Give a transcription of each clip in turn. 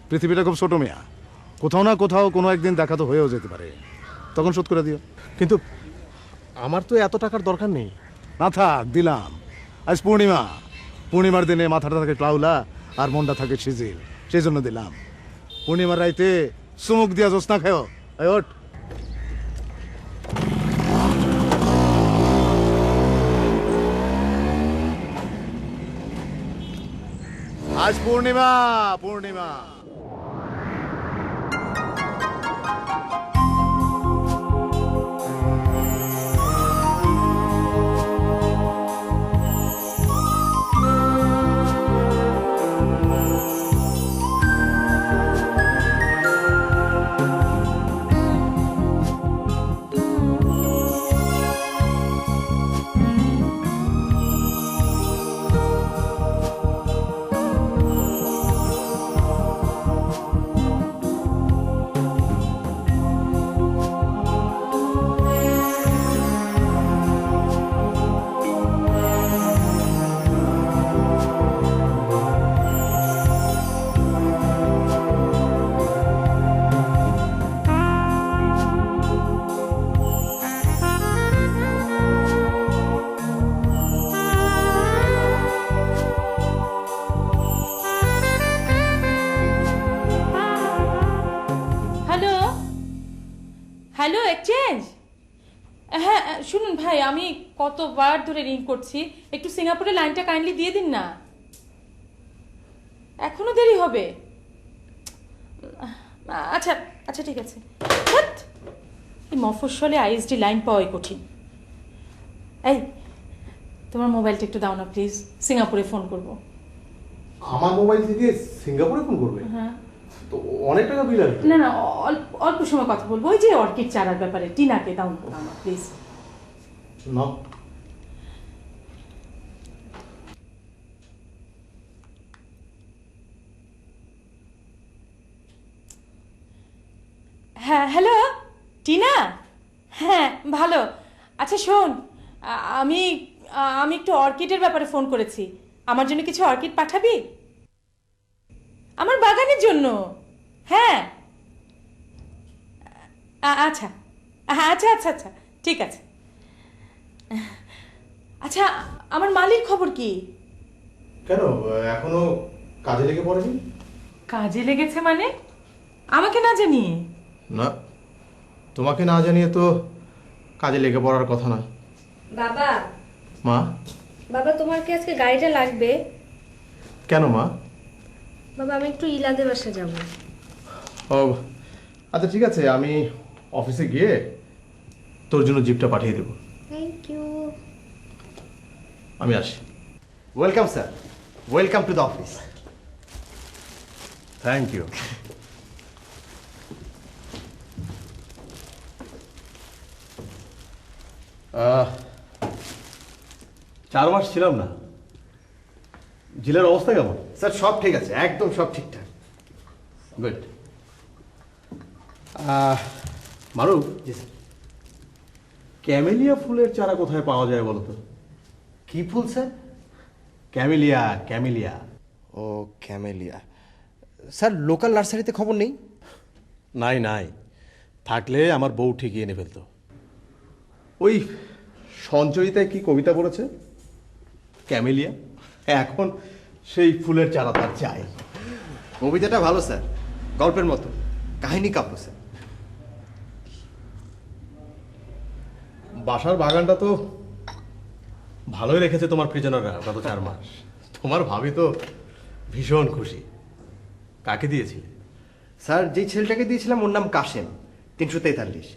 পৃথিবীটা খুব ছোট মিয়া, কোথাও না কোথাও কোনো একদিন দেখা তো হয়েও যেতে পারে, তখন শোধ করে দিও। কিন্তু আমার তো এত টাকার দরকার নেই। না থাক, দিলাম। আজ পূর্ণিমা, পূর্ণিমার দিনে মাথাটা থাকে ক্লাউলা আর মনটা থাকে সিজিল, সেই জন্য দিলাম। পূর্ণিমার রাইতে চুমুক দিয়া জোৎস্না খেও। এই ওঠ। আজ পূর্ণিমা, পূর্ণিমা। Hello hello, exchange. হ্যাঁ শুনুন ভাই, আমি কতবার ধরে রিং করছি, একটু সিঙ্গাপুরের লাইনটা কাইন্ডলি দিয়ে দিন না, এখনো দেরি হবে। আচ্ছা আচ্ছা ঠিক আছে। ধ্যাৎ, এই মফস্বলে আইএসডি লাইন পাওয়াই কঠিন। এই তোমার মোবাইলটা একটু দাও না প্লিজ, সিঙ্গাপুরে ফোন করব। আমার মোবাইল থেকে সিঙ্গাপুরে ফোন করবে? হ্যাঁ। তো অনেক টাকা বিল আসবে। না না, অল্প অল্প সময় কথা বলবো, ওই যে অর্কিড চারার ব্যাপারে। টিনাকে দাও না প্লিজ। না, হ্যাঁ হ্যালো টিনা। হ্যাঁ ভালো। আচ্ছা শোন, আমি আমি একটু অর্কিডের ব্যাপারে ফোন করেছি। আমার জন্য কিছু অর্কিড পাঠাবি? আমার বাগানের জন্য। হ্যাঁ আচ্ছা আচ্ছা আচ্ছা আচ্ছা ঠিক আছে। আচ্ছা, আমার মালির খবর কি? কেন এখনো কাজে লেগে পড়েনি? কাজে লেগেছে মানে? আমাকে না জানিয়ে? না, তোমাকে না জানিয়ে তো কাজে লেগে পড়ার কথা না। বাবা, মা? বাবা তোমার কি আজকে গাড়িটা লাগবে? কেন মা? বাবা আমি একটু ইলাদের বাসা যাব। ও আচ্ছা ঠিক আছে, আমি অফিসে গিয়ে তোর জন্য জিপটা পাঠিয়ে দেবো। Thank you. আমি আসি। Welcome sir, welcome to the office. Thank you. 4 মাস ছিলাম না, জেলের অবস্থা কেমন? স্যার সব ঠিক আছে, একদম সব ঠিকঠাক। গুড। মারুফ, জি স্যার। ক্যামেলিয়া ফুলের চারা কোথায় পাওয়া যায় বলো তো? কি ফুল স্যার? Camellia, camellia. ও ক্যামেলিয়া। স্যার লোকাল নার্সারিতে খবর নেই? নাই নাই, থাকলে আমার বউ ঠিকই এনে ফেলতো। ওই সঞ্চয়িতায় কি কবিতা পড়েছে, ক্যামেলিয়া, এখন সেই ফুলের চারা তার চাই। কবিতাটা ভালো স্যার, গল্পের মতো, কাহিনী কাব্য স্যার। বাসার বাগানটা তো ভালোই রেখেছে তোমার প্রিজনাররা গত 4 মাস। তোমার ভাবি তো ভীষণ খুশি। কাকে দিয়েছিলে? স্যার যেই ছেলেটাকে দিয়েছিলাম ওর নাম কাশেম, 343,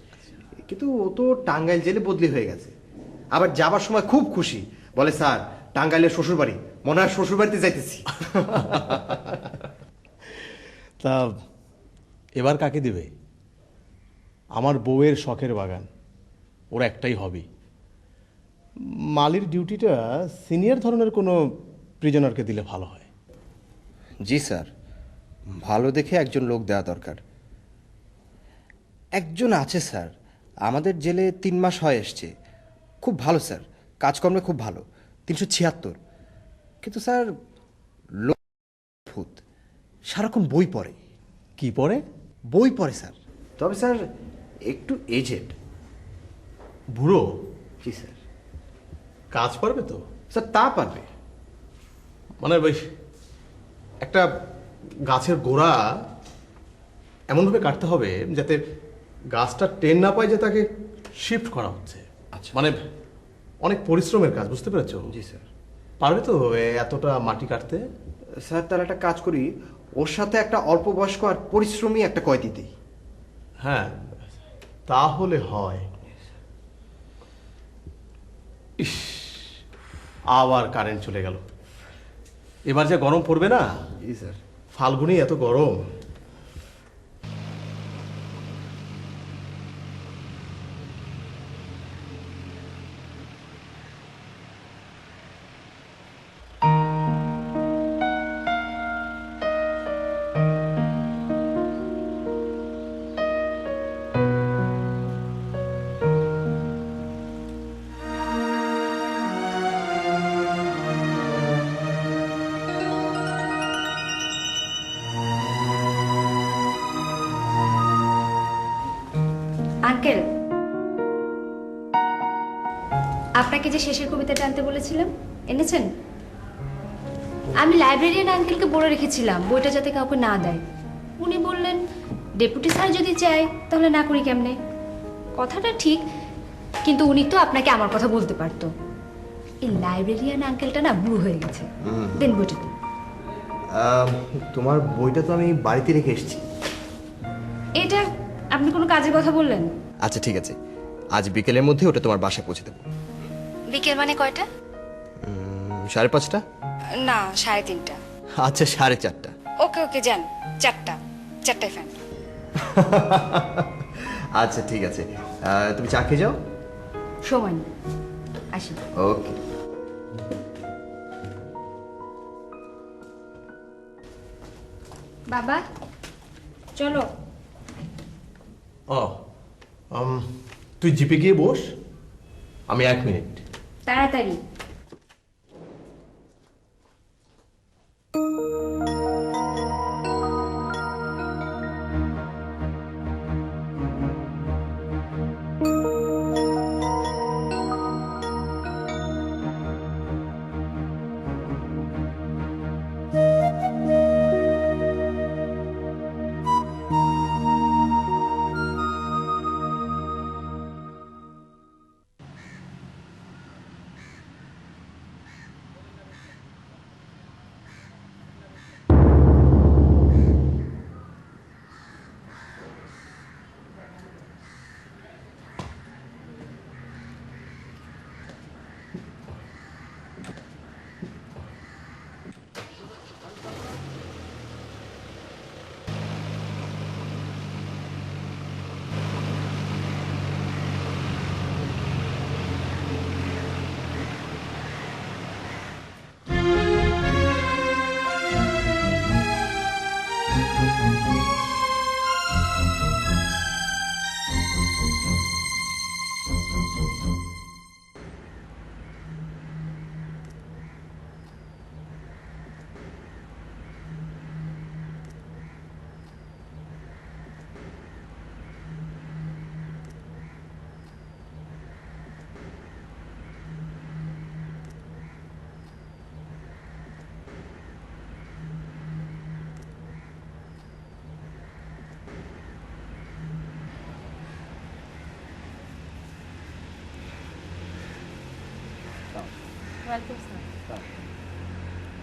কিন্তু ও তো টাঙ্গাইল জেলে বদলি হয়ে গেছে। আবার যাবার সময় খুব খুশি, বলে স্যার টাঙ্গাইলের শ্বশুরবাড়ি, মনে হয় শ্বশুরবাড়িতে যাইতেছি। তা এবার কাকে দেবে? আমার বউয়ের শখের বাগান, ওর একটাই হবি। মালির ডিউটিটা সিনিয়র ধরনের কোনো প্রিজনারকে দিলে ভালো হয়। জি স্যার, ভালো দেখে একজন লোক দেওয়া দরকার। একজন আছে স্যার, আমাদের জেলে 3 মাস হয় এসছে, খুব ভালো স্যার, কাজকর্মে খুব ভালো, 376। কিন্তু স্যার লোক ভূত, সারাক্ষণ বই পড়ে। কি পড়ে? বই পড়ে স্যার, তবে স্যার একটু এজেড। বুড়ো? জি স্যার। কাজ পারবে তো? স্যার তা পারবে। মানে ওই একটা গাছের গোড়া এমনভাবে কাটতে হবে যাতে গাছটা টেন না পায় যে তাকে শিফট করা হচ্ছে। আচ্ছা। মানে অনেক পরিশ্রমের কাজ, বুঝতে পেরেছো? জি স্যার। পারবে তো এতটা মাটি কাটতে? স্যার তাহলে একটা কাজ করি, ওর সাথে একটা অল্প বয়স্ক আর পরিশ্রমী একটা কয়দি দিই। হ্যাঁ, তাহলে হয়। ইস, আবার কারেন্ট চলে গেল। এবার যা গরম পড়বে না, জি স্যার। ফাল্গুনি এত গরম। আঙ্কেল, আপনাকে যে শেষের কবিতাটা আনতে বলেছিলাম, এনেছেন? আমি লাইব্রেরিয়ান আঙ্কেলকে বলে রেখেছিলাম বইটা যাতে কাউকে না দেয়। উনি বললেন ডেপুটি স্যার যদি চায় তাহলে না করি কেমনে। কথাটা ঠিক, কিন্তু উনি তো আপনাকে আমার কথা বলতে পারতো। এই লাইব্রেরিয়ান আঙ্কেলটা না বুড়ো হয়ে গেছে। দেন বইটা দিন। তোমার বইটা তো আমি বাড়িতে রেখে এসেছি। এটা আপনি কোনো কাজের কথা বললেন? আচ্ছা ঠিক আছে, আজ বিকেলের মধ্যে ওটা তোমার বাসায় পৌঁছে দেবো। বিকেল মানে কয়টা? 5:30। না, 3:30। আচ্ছা 4:30। ওকে ওকে, যান। 4টায় ফ্যান। আচ্ছা ঠিক আছে, তুমি চা খেয়ে যাও। সময় নেই, আসি। ওকে। বাবা চলো। ও, তুই জিপে গিয়ে বস, আমি 1 মিনিট। তাড়াতাড়ি।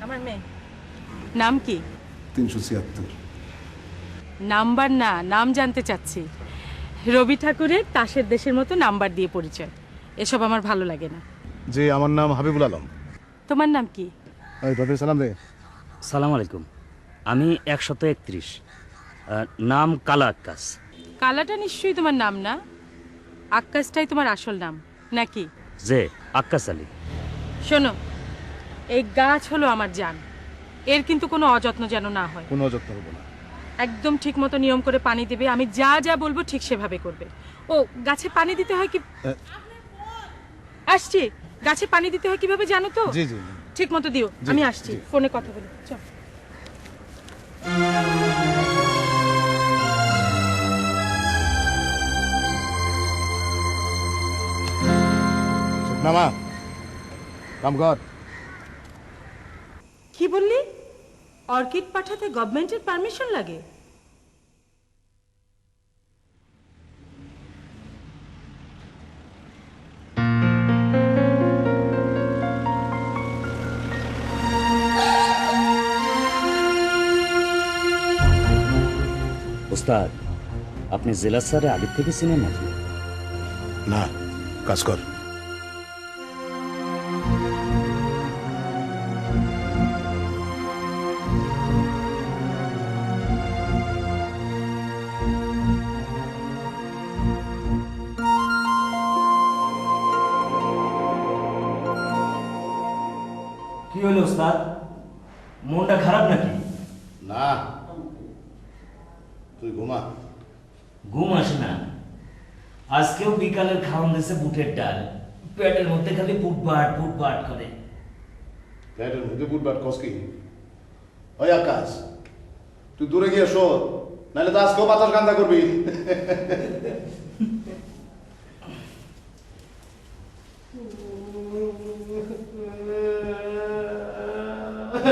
আমার মেয়ে নাম কি? 376। নাম্বার না, নাম জানতে চাচ্ছি। রবি ঠাকুরের তাসের দেশের মতো নাম্বার দিয়ে পরিচয়, এসব আমার ভালো লাগে না। জি, আমার নাম হাবিবুল আলম। তোমার নাম কি? ওই ভাবে সালাম দে। সালাম আলাইকুম, আমি 131। নাম কালা আক্কাস। কালাটা নিশ্চয়ই তোমার নাম না? আক্কাসটাই তোমার আসল নাম নাকি? যে আক্কাস আলী। শোনো, এই গাছ হলো আমার জান, এর কিন্তু কোনো অযত্ন যেন না হয়। কোনো অযত্ন হবো না। একদম ঠিক মতো নিয়ম করে পানি দেবে, আমি যা যা বলবো ঠিক সেভাবে করবে। ও, গাছে পানি দিতে হয় কি? আসছি। গাছে পানি দিতে হয় কিভাবে জানো তো? জি জি। ঠিক মতো দিও। আমি আসছি, ফোনে কথা বলি। চল। নামা, কাম কর। কি বললি? অর্কিড পাঠাতে গভর্নমেন্টের পারমিশন লাগে? ওস্তাদ, আপনি জেলা স্যারে আগের থেকে চিনেন নাকি? না, কাজ কর। কি হলো ওস্তাদ, মনটা খারাপ নাকি? না, তুই ঘুমা। ঘুম আসে না। আজকেও বিকালের খাওয়ান দিয়েছে বুটের ডাল, পেটের মধ্যে খালি পুটপাট পুটপাট করে। প্লেটের মধ্যে বুটবার কস কি? ওই আকাশ, তুই দূরে গিয়ে শোর, নাহলে তো আজকেও বাতাস গান্দা করবি।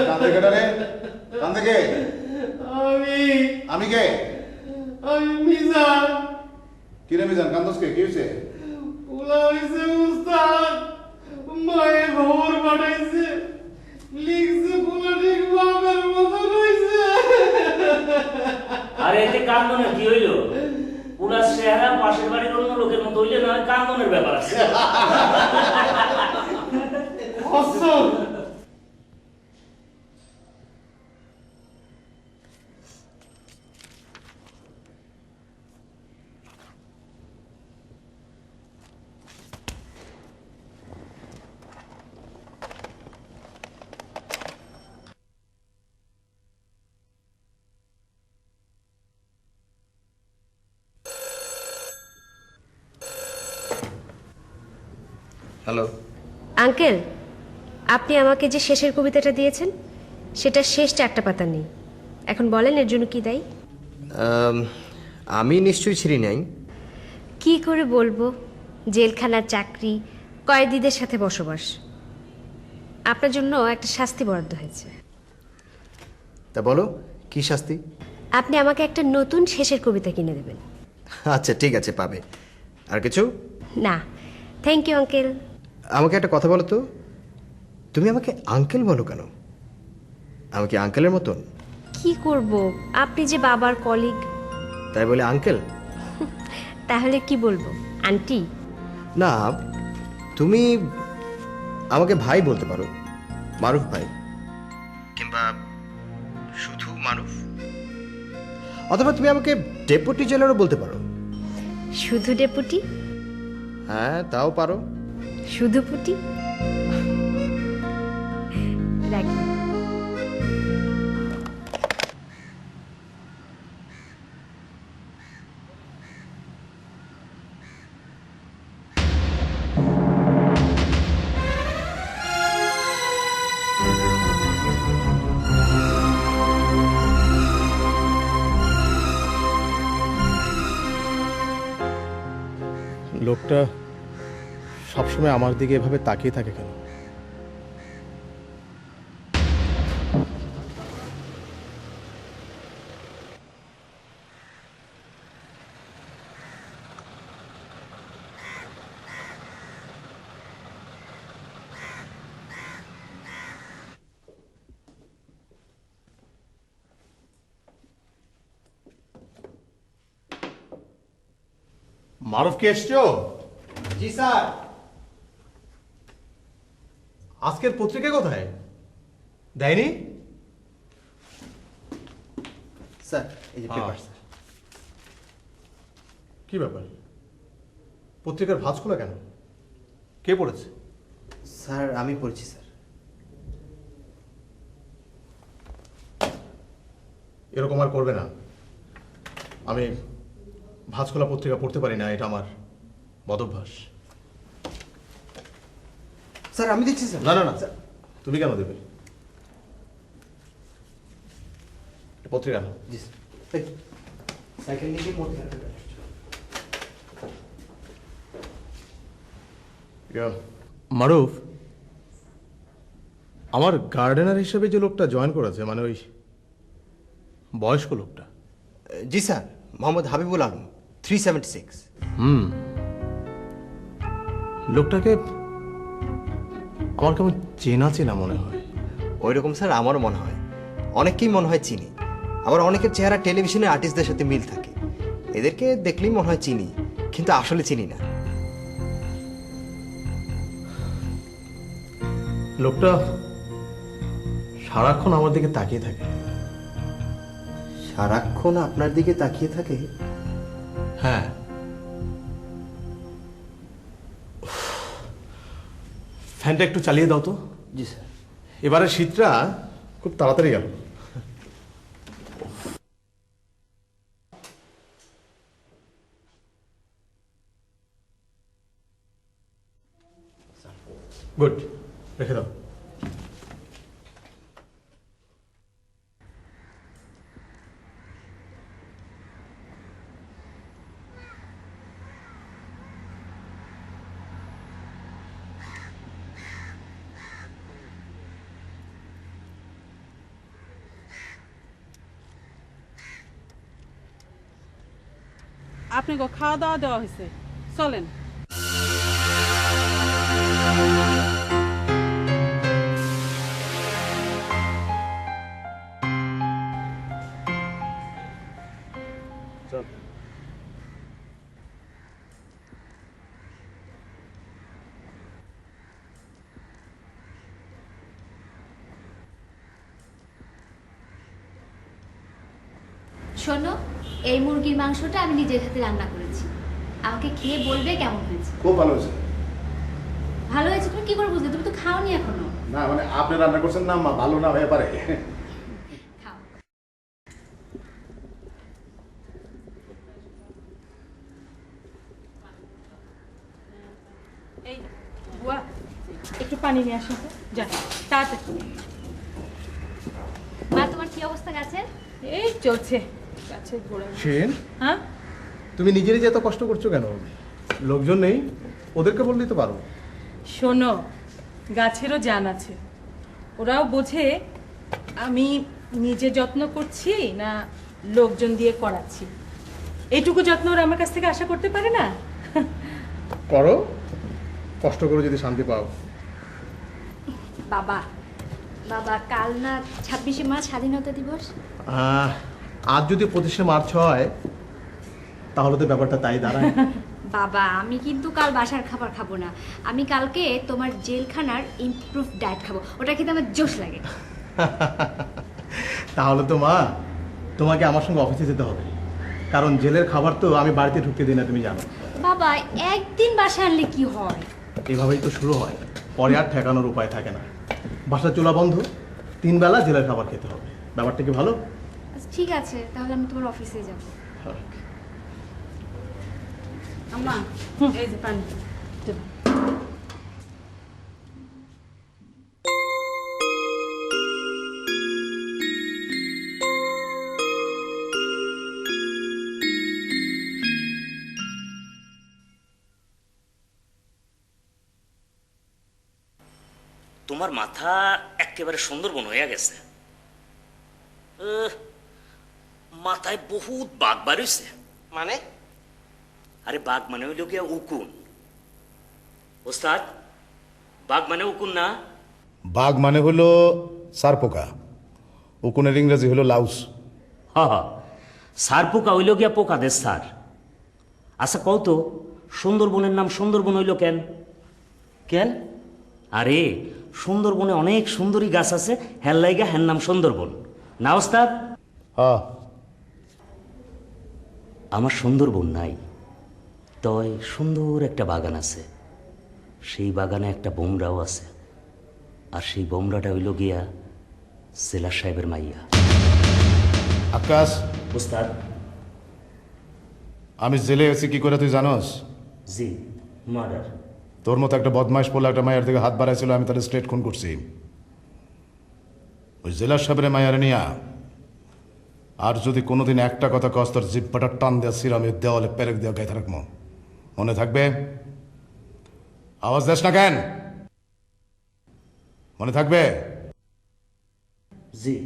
কান্দে কেটা রে? কান্দে কে? আমি কে? আমি মিজান। কি রে মিজান, কান্দস কে? কি হয়েছে? ওলা হইছে উস্তাদ, মায়ে খবর পাঠাইছে, লিখছে পোলা ঠিক বাবার মতো হইছে। আরে এতে কান্দনের কি হইলো? পুরা চেহারা পাশের বাড়ির অন্য লোকের মতো হইলে না, কান্দনের ব্যাপার আছে। অসল। হ্যালো। আঙ্কেল, আপনি আমাকে যে শেষের কবিতাটা দিয়েছেন সেটা শেষ চারটা পাতা নেই। এখন বলেন এর জন্য কি দায়ী? আমি নিশ্চয়ই ছিঁড়ি নাই। কি করে বলবো? জেলখানার চাকরি, কয়েদিদের সাথে বসবাস, আপনার জন্য একটা শাস্তি বরাদ্দ হয়েছে। তা বলো, কি শাস্তি? আপনি আমাকে একটা নতুন শেষের কবিতা কিনে দেবেন। আচ্ছা ঠিক আছে, পাবে। আর কিছু? না, থ্যাংক ইউ আঙ্কেল। আমাকে একটা কথা বলো তো, তুমি আমাকে আঙ্কেল বলো কেন? আমি কি আঙ্কেলের মতন? কি করব, আপনি যে বাবার কলিগ। তাই বলে আঙ্কেল? তাহলে কি বলবো, আন্টি? না, তুমি আমাকে ভাই বলতে পারো, মারুফ ভাই, কিংবা শুধু মারুফ, অথবা তুমি আমাকে ডেপুটি জেলারও বলতে পারো। শুধু ডেপুটি? হ্যাঁ, তাও পারো। শুধু পুটি? রাখি। লোকটা সবসময় আমার দিকে এভাবে তাকিয়ে থাকে কেন? মারুফ কে এসছো? জি স্যার। আজকের পত্রিকা কোথায়? দেয়নি? স্যার, এই যে পেপার। স্যার, কি ব্যাপার? পত্রিকার ভাঁজ খোলা কেন? কে পড়েছে? স্যার আমি পড়ছি স্যার। এরকম আর করবে না। আমি ভাঁজ খোলা পত্রিকা পড়তে পারি না, এটা আমার বদভ্যাস। স্যার আমি দিচ্ছি স্যার। না না না, তুমি কেন দেবে? এটা পত্রিকা না। জি স্যার। এই, সাইকেল নিয়ে গিয়ে মোড় ফেরাতে পারো। মারুফ, আমার গার্ডেনার হিসেবে যে লোকটা জয়েন করেছে, মানে ওই বয়স্ক লোকটা, জি স্যার, মোহাম্মদ হাবিবুল আলম, 376। লোকটাকে আমার কেমন চেনা চেনা মনে হয়। ওই রকম স্যার আমারও মনে হয়, অনেককেই মনে হয় চিনি। আবার অনেকের চেহারা টেলিভিশনে আর্টিস্টদের সাথে মিল থাকে, এদেরকে দেখলেই মনে হয় চিনি, কিন্তু আসলে চিনি না। লোকটা সারাক্ষণ আমার দিকে তাকিয়ে থাকে। সারাক্ষণ আপনার দিকে তাকিয়ে থাকে? হ্যাঁ, ফ্যানটা একটু চালিয়ে দাও তো। জি স্যার। এবারে শীতটা খুব তাড়াতাড়ি গেল। গুড, রেখে দাও। আপনাকে খাওয়া দাওয়া দেওয়া হয়েছে, চলেন। শোনো, এই মুরগির মাংসটা আমি নিজের হাতে রান্না করেছি। আমাকে খেয়ে বলবে কেমন হয়েছে। খুব ভালো হয়েছে। ভালো হয়েছে তুমি কি করে বুঝলে? তুমি তো খাওনি এখনো। না মানে আপনি রান্না করছেন না, ভালো না হয়ে পারে। খাও। এই বুয়া, একটু পানি নিয়ে আসো তো, যা তাড়াতাড়ি। মা, তোমার কি অবস্থা গাছের? এই চলছে গাছের গোড়ায়। শিরিন, হ্যাঁ, তুমি নিজেরই যে এত কষ্ট করছো কেন? লোকজন নেই, ওদেরকে বললেই তো পারো। শোনো, গাছেরও জান আছে, ওরাও বোঝে আমি নিজে যত্ন করছি না লোকজন দিয়ে করাচ্ছি। এইটুকু যত্ন ওরা আমার কাছ থেকে আশা করতে পারে না। করো, কষ্ট করে যদি শান্তি পাও। বাবা, বাবা, কাল না 26শে মার্চ স্বাধীনতা দিবস? আজ যদি 25শে মার্চ হয় তাহলে তো ব্যাপারটা তাই দাঁড়ায়। বাবা, আমি কিন্তু কাল বাসার খাবার খাবো না। আমি কালকে তোমার জেলখানার ইমপ্রুভ ডায়েট খাবো, ওটা খেতে আমার জোশ লাগে। তাহলে তো মা, তোমাকে আমার সঙ্গে অফিসে যেতে হবে, কারণ জেলের খাবার তো আমি বাড়িতে ঢুকতে দিই না, তুমি জানো। বাবা, একদিন বাসা আনলে কি হয়? এভাবেই তো শুরু হয়, পরে আর ঠেকানোর উপায় থাকে না। বাসা চুলা বন্ধ, 3 বেলা জেলের খাবার খেতে হবে। ব্যাপারটা কি ভালো? আচ্ছা, ঠিক আছে, তাহলে আমি তোমার অফিসে যাব। আম্মা, এই যে পানি। তোমার মাথা একেবারে সুন্দরবন হয়ে গেছে। মাথায় বহুত বাঘ বাড়িছে। মানে? আরে বাঘ মানে হইল গিয়া উকুন। ওস্তাদ, বাঘ মানে উকুন না? বাঘ মানে হলো সারপোকা, উকুনের ইংরেজি হলো লাউস। হ হ, সার পোকা হইল গিয়া পোকাদের সার। আচ্ছা কও তো, সুন্দরবনের নাম সুন্দরবন হইল কেন? কেন? আরে সুন্দরবনে অনেক সুন্দরী গাছ আছে, হ্যার লাইগা হ্যার নাম সুন্দরবন না ওস্তাদ? হ্যাঁ, আমার সুন্দরবন নাই, তয় সুন্দর একটা বাগান আছে। সেই বাগানে একটা বোমরাও আছে, আর সেই বোমরাটা হইল গিয়া জেলার সাহেবের মাইয়া। আকাশ, ওস্তাদ। আমি জেলে আছি কি করে তুই জানোস? জি, মার্ডার। তোর মতো একটা বদমাইশ পোলা একটা মায়ের দিকে হাত বাড়াইছিল, আমি তাহলে স্ট্রেট খুন করছি। ওই জেলার সাহেবের মায়ের নিয়া আর যদি কোনোদিন একটা কথা কস, তোর জিব্বাটা টান দেওয়া সিরামের দেওয়ালে পেরেক দেওয়া গায়ে থাকবো, মনে থাকবে? আওয়াজ দেস না কেন? মনে থাকবে? জি।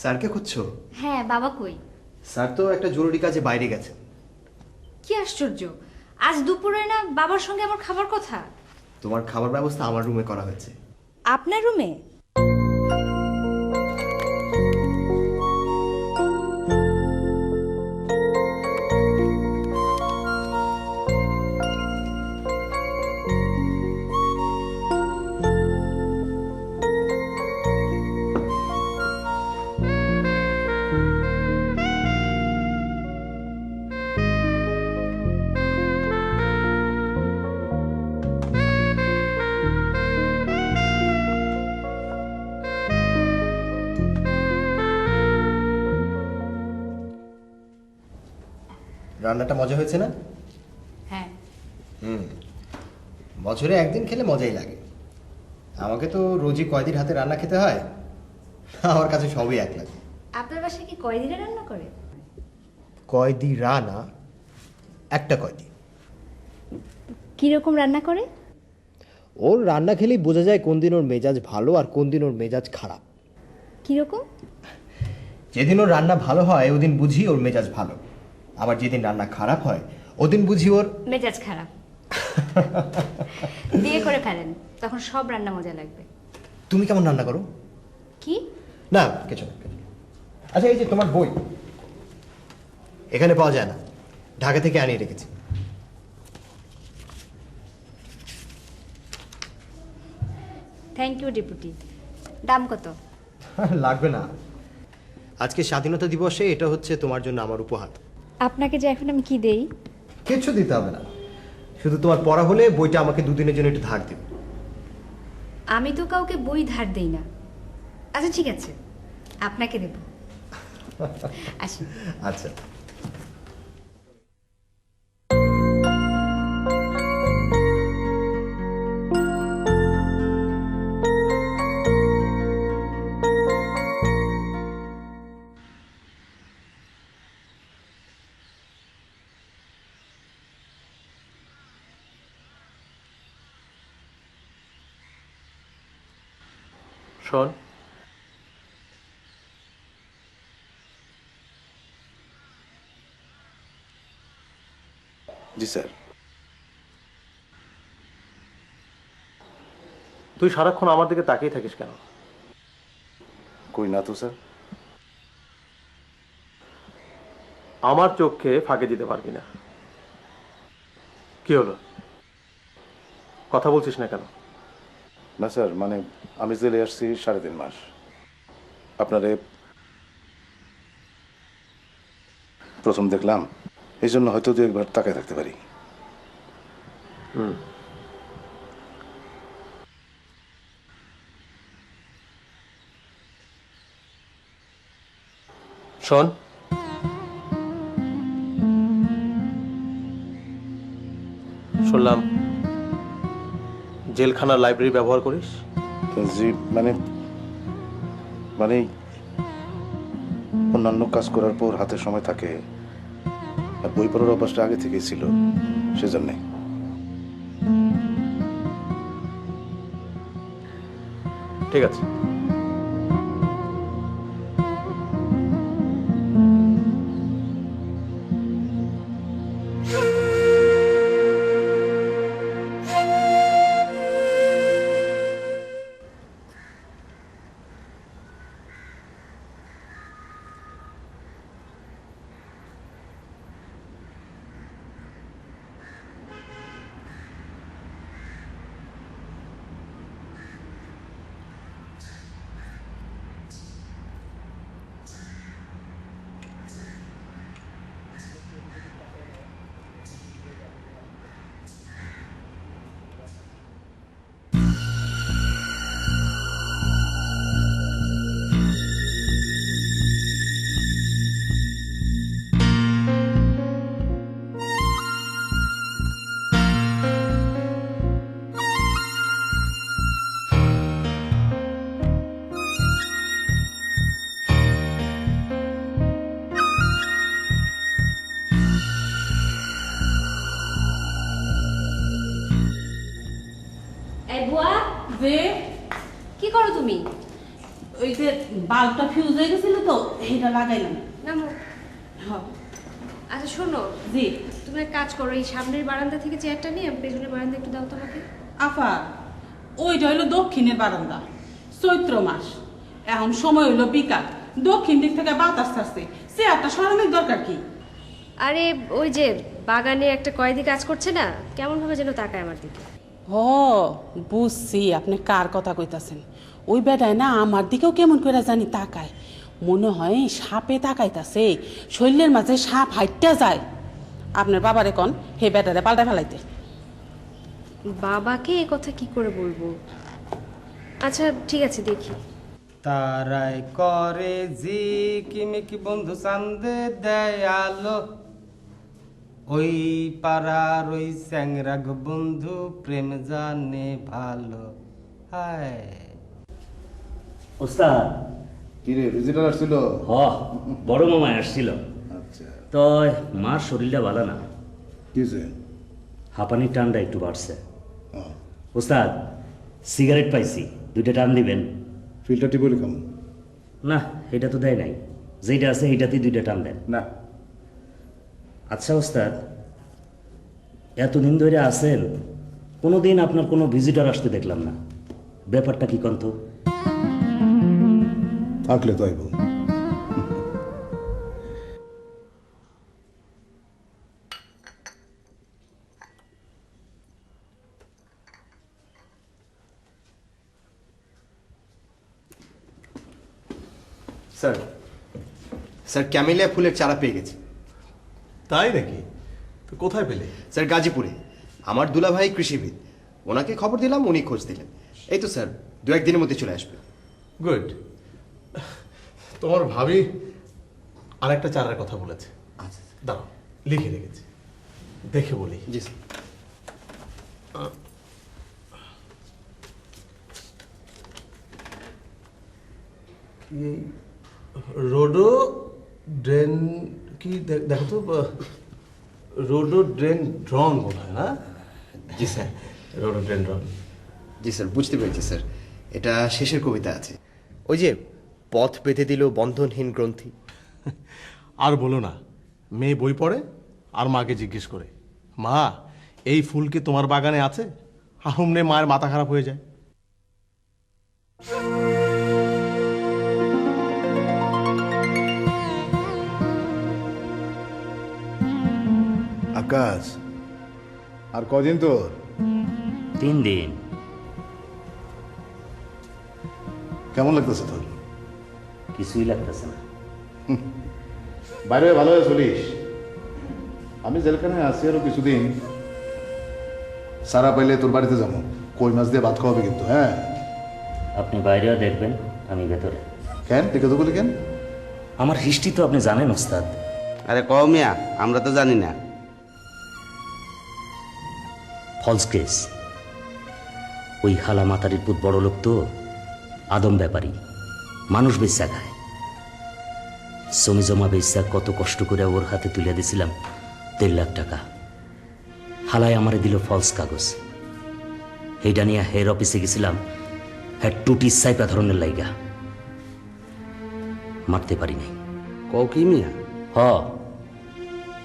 স্যারকে খুঁজছো? হ্যাঁ, বাবা কই? স্যার তো একটা জরুরি কাজে বাইরে গেছে। কি আশ্চর্য, আজ দুপুরে না বাবার সঙ্গে আমার খাবার কথা? তোমার খাবার ব্যবস্থা আমার রুমে করা হয়েছে। আপনার রুমে? রান্নাটা মজা হয়েছে না? হ্যাঁ। বছরে একদিন খেলে মজাই লাগে। আমাকে তো রোজই কয়দির হাতে রান্না খেতে হয়, আমার কাছে সবই এক লাগে। আপনার বাসায় কি কয়দিনে রান্না করে? কয়দি রান্না, একটা কয়দি। কিরকম রান্না করে? ওর রান্না খেলেই বোঝা যায় কোন দিন ওর মেজাজ ভালো আর কোন দিন ওর মেজাজ খারাপ। কিরকম? যেদিন ওর রান্না ভালো হয় ওদিন বুঝি ওর মেজাজ ভালো, আবার যেদিন রান্না খারাপ হয় ওদিন বুঝি ওর মেজাজ খারাপ। বিয়ে করে ফেলেন, তখন সব রান্না মজা লাগবে। তুমি কেমন রান্না করো? কি? না কিছু না, কিছু না। আচ্ছা, এই যে তোমার বই এখানে পাওয়া যায় না, ঢাকা থেকে আনিয়ে রেখেছি। Thank you deputy. দাম কত? লাগবে না, আজকে স্বাধীনতা দিবসে এটা হচ্ছে তোমার জন্য আমার উপহার। আপনাকে যে এখন আমি কি দেই? কিছু দিতে হবে না, শুধু তোমার পড়া হলে বইটা আমাকে দুদিনের জন্য একটু ধার দিবে। আমি তো কাউকে বই ধার দেই না। আচ্ছা ঠিক আছে, আপনাকে দেব। আসুন। আচ্ছা। শোন, জি স্যার। তুই সারাক্ষণ আমার দিকে তাকিয়ে থাকিস কেন? কই না তো স্যার। আমার চোখকে ফাঁকে দিতে পারবি না। কি হলো, কথা বলছিস না কেন? না স্যার, মানে আমি জেলে আসছি 3.5 মাস। আপনারে প্রথম দেখলাম, এই জন্য হয়তো 2-1 বার তাকায় থাকতে পারি। শোন, শুনলাম জেলখানার লাইব্রেরি ব্যবহার করিস। জি, মানে মানে অন্যান্য কাজ করার পর হাতে সময় থাকে, আর বই পড়ার অভ্যাসটা আগে থেকেই ছিল, সেজন্যে। ঠিক আছে, যে কি করো তুমি? ওই যে বাল্বটা ফিউজ হয়ে গেছিল তো এইটা লাগাইলাম। নামো। হ্যাঁ আচ্ছা শোনো, জি তুমি এক কাজ করো, এই সামনের বারান্দা থেকে চেয়ারটা নিয়ে পেছনের বারান্দা একটু দাও তো আমাকে। আফা, ওইটা হইলো দক্ষিণের বারান্দা, চৈত্র মাস, এখন সময় হইলো বিকাল, দক্ষিণ দিক থেকে বাতাস আসছে, চেয়ারটা সরানোর দরকার কি? আরে ওই যে বাগানে একটা কয়েদি কাজ করছে না, কেমন ভাবে যেন তাকায় আমার দিকে। ও বুঝছি আপনি কার কথা কইতাছেন। ওই বেটায় না আমার দিকেও কেমন করে জানি তাকায়, মনে হয় সাপে তাকাইতাছে, শরীরের মাঝে সাপ হাইটটা যায়। আপনার বাবারে কন হে বেটারে পাল্টা ফেলাইতে। বাবাকে এ কথা কি করে বলবো? আচ্ছা ঠিক আছে, দেখি। তারাই করে জি কিমিকি বন্ধু চান্দে দেয় আলো, ওই পাড়ার ওই স্যাংরাগ বন্ধু প্রেম জানে ভালো। হায় ওস্তাদ, কি রে, ভিজিটার আসছিল? হ, বড় মামায় আসছিল। আচ্ছা, তো মার শরীরটা ভালো না, কিছে? হাঁপানির টানটা একটু বাড়ছে। ও, ওস্তাদ, সিগারেট পাইছি, 2টা টান দিবেন? ফিল্টার টিপলি খাম না, এটা তো দেয় নাই, যেটা আছে এইটাতেই 2টা টান দেন। না। আচ্ছা ওস্তাদ, এতদিন ধরে আছেন, কোনোদিন আপনার কোনো ভিজিটর আসতে দেখলাম না, ব্যাপারটা কি কন্ত? থাকলে তো আইব। স্যার, স্যার ক্যামেলিয়া ফুলের চারা পেয়ে গেছি। তাই নাকি? তো কোথায় পেলে? স্যার গাজীপুরে, আমার দুলাভাই কৃষিবিদ, ওনাকে খবর দিলাম, উনি খোঁজ দিলেন। এই তো স্যার 2-1 দিনের মধ্যে চলে আসবে। গুড। তোমার ভাবি আরেকটা চারার কথা বলেছে। আচ্ছা দাঁড়াও, লিখে রেখেছি, দেখে বলি। জি স্যার। রোডো ড্রেন কি দেখো তো, রোডো ড্রেন ড্রন বোধ হয় না? জি স্যার। Rhododendron. জি স্যার, বুঝতে পেরেছি স্যার। এটা শেষের কবিতা আছে, ওই যে পথ বেঁধে দিল বন্ধনহীন গ্রন্থি। আর বলো না, মেয়ে বই পড়ে আর মাকে জিজ্ঞেস করে, মা এই ফুল কি তোমার বাগানে আছে? আর অমনে মায়ের মাথা খারাপ হয়ে যায়। আকাশ, আর কদিন তোর? 3 দিন। কেমন লাগতেছে তোর? কিছুই লাগতেছে না। বাইরে ভালো হয়ে চলিস। আমি জেলখানায় আছি আরো কিছুদিন, সারা পাইলে তোর বাড়িতে যাবো, কই মাছ দিয়ে ভাত খাওয়াবে কিন্তু। হ্যাঁ, আপনি বাইরেও দেখবেন, আমি ভেতরে। কেন দেখে তো বলি কেন? আমার হিস্ট্রি তো আপনি জানেন ওস্তাদ। আরে কও মিয়া, আমরা তো জানি না। False case. ওই হালা মাতারির পুত বড় লোক তো, আদম ব্যাপারী, মানুষ বেচা খায়। জমি জমা বেচা কত কষ্ট করে ওর হাতে তুলে দিয়েছিলাম 1.5 লাখ টাকা। হালায় আমারে দিল ফলস কাগজ। এইটা নিয়ে হেড অফিসে গেছিলাম, হ্যাঁ টুটি সাইপা ধরনের লাইগা। মারতে পারি নাই। কও কি মিয়া? হ,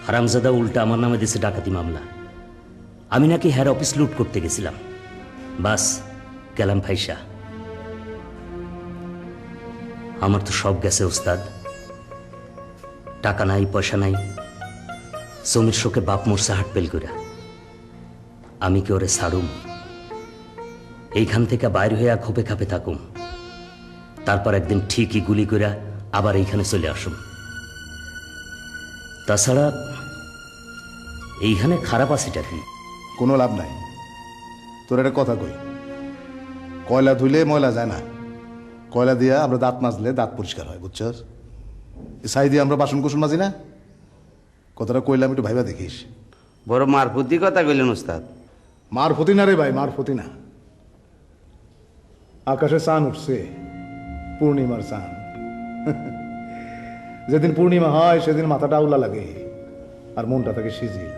হারামজাদা উল্টা আমার নামে দিছে ডাকাতি মামলা। আমি নাকি হেড অফিস লুট করতে গেছিলাম, বাস গেলাম ফাইসা। আমার তো সব গেছে ওস্তাদ, টাকা নাই, পয়সা নাই, জমির শোকে বাপ মরছে হাট পেল করে। আমি কি ওরে ছাড়ুম? এইখান থেকে বাইর হইয়া খোপে খাপে থাকুম, তারপর একদিন ঠিকই গুলি করে আবার এইখানে চলে আসুম। তাছাড়া এইখানে খারাপ আছেটা কি? কোনো লাভ নাই। তোর একটা কথা কই, কয়লা ধুইলে ময়লা যায় না, কয়লা দিয়া আমরা দাঁত মাজলে দাঁত পরিষ্কার হয়, বুঝছস? ছাই দিয়ে আমরা বাসন কুসন মাজি না। কথাটা কইলাম, একটু ভাইবা দেখিস। বড় মারফতি কথা কইলেন উস্তাদ। মার ফতি না রে ভাই, মার ফতি না। আকাশে চাঁদ উঠছে, পূর্ণিমার চাঁদ। যেদিন পূর্ণিমা হয় সেদিন মাথাটা আউলা লাগে আর মনটা থাকে সিজিল,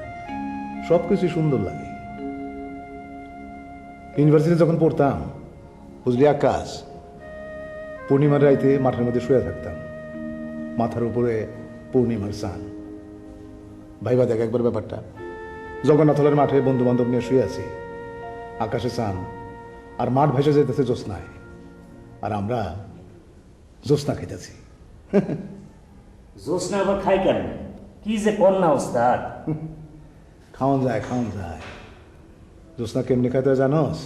সবকিছু সুন্দর লাগে। ইউনিভার্সিটি যখন পড়তাম বুঝলি আকাশ, পূর্ণিমার রাইতে মাঠের মধ্যে শুয়ে থাকতাম, মাথার উপরে পূর্ণিমার চান। ভাইবা দেখ একবার ব্যাপারটা, জগন্নাথলের মাঠে বন্ধু বান্ধব নিয়ে শুয়ে আছি, আকাশে চান আর মাঠ ভেসে যেতেছে জ্যোৎস্নায়, আর আমরা জ্যোৎস্না খেতেছি। জোসনা আবার খাই কেন? কি যে কন্যা ওস্তাদ! খাওয়ান যায়, খাওয়ান যায়। জ্যোৎস্না কেমনি খাইতে জানোস?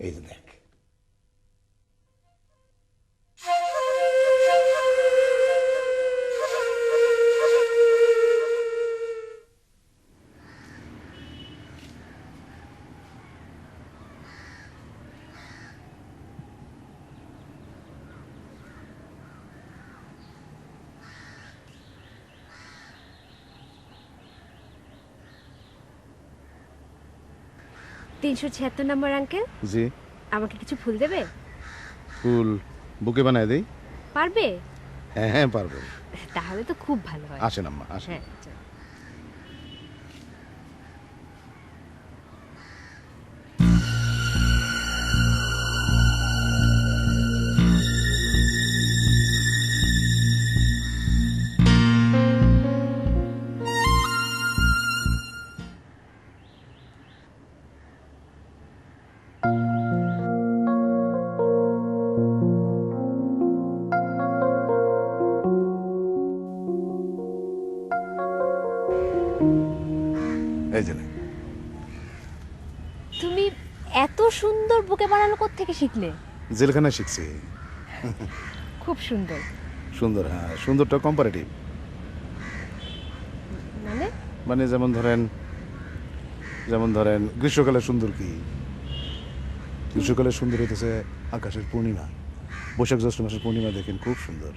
এই যে দেখ। তিনশো 76 নম্বর আঙ্কেল, জি, আমাকে কিছু ফুল দেবে? ফুল বুকে বানায় দেই? পারবে? হ্যাঁ হ্যাঁ পারবো। তাহলে তো খুব ভালো হয়। আসেন আম্মা, আসেন। হ্যাঁ চল। এই যে নে। তুমি এত সুন্দর বুকে বানানো কোত্থেকে শিখলে? জেলখানায় শিখছি। খুব সুন্দর। সুন্দর, হ্যাঁ সুন্দরটা কম্পারেটিভ। মানে? মানে যেমন ধরেন গ্রীষ্মকালে সুন্দর কি? গ্রীষ্মকালে সুন্দর হইতেছে আকাশের পূর্ণিমা, বৈশাখ জ্যৈষ্ঠ মাসের পূর্ণিমা দেখেন খুব সুন্দর।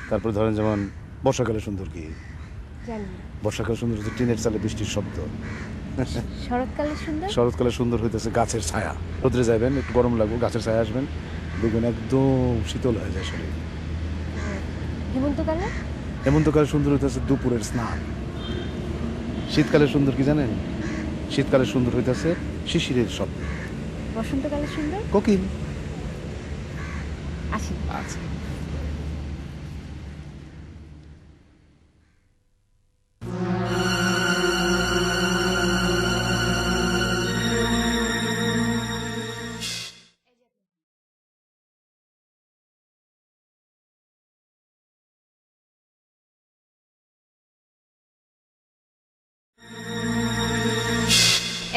তারপর ধরেন যেমন বর্ষাকালে সুন্দর কি? জানি না। বর্ষাকালে সুন্দর হচ্ছে টিনের চালে বৃষ্টির শব্দ। শরৎকালে সুন্দর? শরৎকালে সুন্দর হইতেছে গাছের ছায়া। রোদ্রে যাবেন, একটু গরম লাগবে, গাছের ছায়া আসবেন, দেখবেন একদম শীতল হয়ে যায় শরীর। হেমন্তকালে? হেমন্তকালে সুন্দর হইতেছে দুপুরের স্নান। শীতকালে সুন্দর কি জানেন? শীতকালে সুন্দর হইতেছে শিশিরের শব্দ। বসন্তকালে সুন্দর? কোকিল। আসি। আচ্ছা।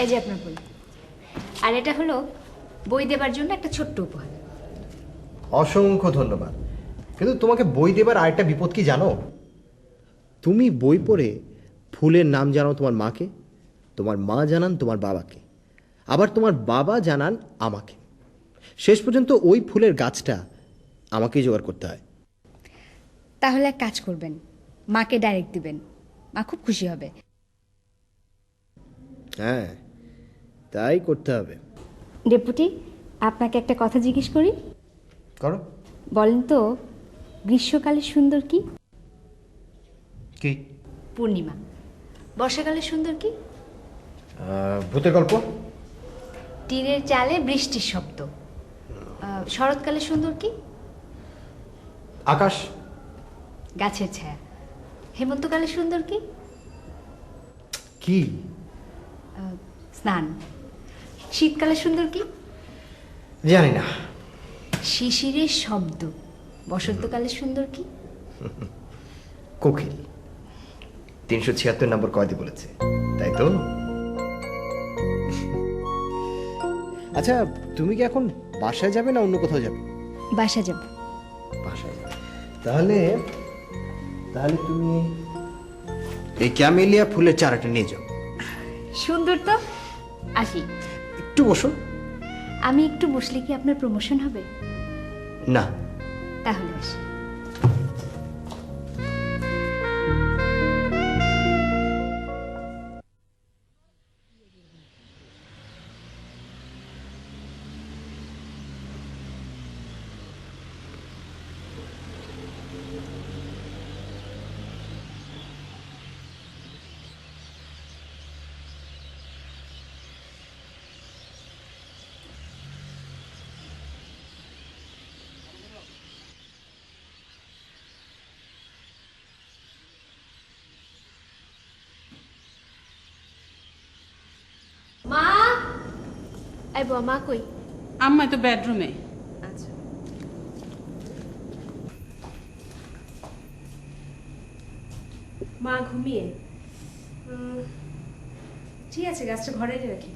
এই যে আপনার বই, আর এটা হলো বই দেবার জন্য একটা ছোট্ট উপহার। অসংখ্য ধন্যবাদ। কিন্তু তোমাকে বই দেবার আরেকটা বিপদ কি জানো? তুমি বই পড়ে ফুলের নাম জানাও তোমার মাকে, তোমার মা জানান তোমার বাবাকে, আবার তোমার বাবা জানান আমাকে। শেষ পর্যন্ত ওই ফুলের গাছটা আমাকেই জোগাড় করতে হয়। তাহলে এক কাজ করবেন, মাকে ডাইরেক্ট দিবেন, মা খুব খুশি হবে। হ্যাঁ, তাই করতে হবে। ডেপুটি, আপনাকে একটা কথা জিজ্ঞেস করি। করো। বলেন তো, গ্রীষ্মকালে সুন্দর কি? কি? পূর্ণিমা। বর্ষাকালে সুন্দর কি? ভূতের গল্প। টিনের চালে বৃষ্টির শব্দ। শরৎকালে সুন্দর কি? আকাশ। গাছের ছায়া। হেমন্তকালে সুন্দর কি? কি? স্নান। শীতকালে সুন্দর কি? জানি না। শিশিরের শব্দ। বসন্তকালে সুন্দর কি? কোকিল। 376 নম্বর কয়দি বলেছে, তাই তো? আচ্ছা, তুমি কি এখন বাসায় যাবে না অন্য কোথাও যাবে? বাসা যাব। বাসায় যাবে। তাহলে তুমি এই ক্যামেলিয়া ফুলের চারাটা নিয়ে যাও। সুন্দর তো, আসি। একটু বসো। আমি একটু বসলে কি আপনার প্রমোশন হবে? না। তাহলে আসি। এই বুয়া, মা কই? আম্মা তো বেডরুমে। আচ্ছা। মা ঘুমিয়ে? ঠিক আছে, গাছটা ঘরে এনে রাখি।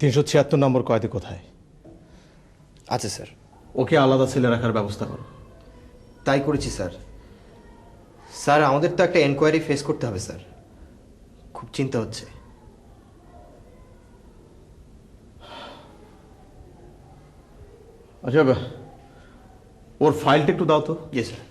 তিনশো 76 নম্বর কয়েদি কোথায়? আচ্ছা স্যার, ওকে আলাদা সেলে রাখার ব্যবস্থা করো। তাই করেছি স্যার। স্যার আমাদের তো একটা এনকোয়ারি ফেস করতে হবে স্যার, খুব চিন্তা হচ্ছে। আচ্ছা, ওর ফাইলটা একটু দাও তো। জি স্যার।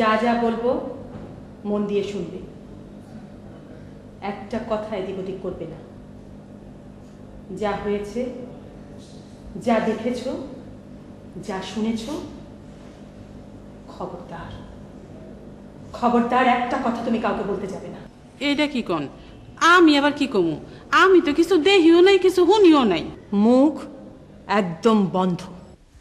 যা যা বলবো মন দিয়ে শুনবে, একটা কথা এদিক ওদিক করবে না। যা হয়েছে, যা দেখেছো, যা শুনেছো, খবরদার খবরদার একটা কথা তুমি কাউকে বলতে যাবে না। এইটা কি কন? আমি আবার কি কমু? আমি তো কিছু দেখিও নাই, কিছু শুনিও নাই। মুখ একদম বন্ধ।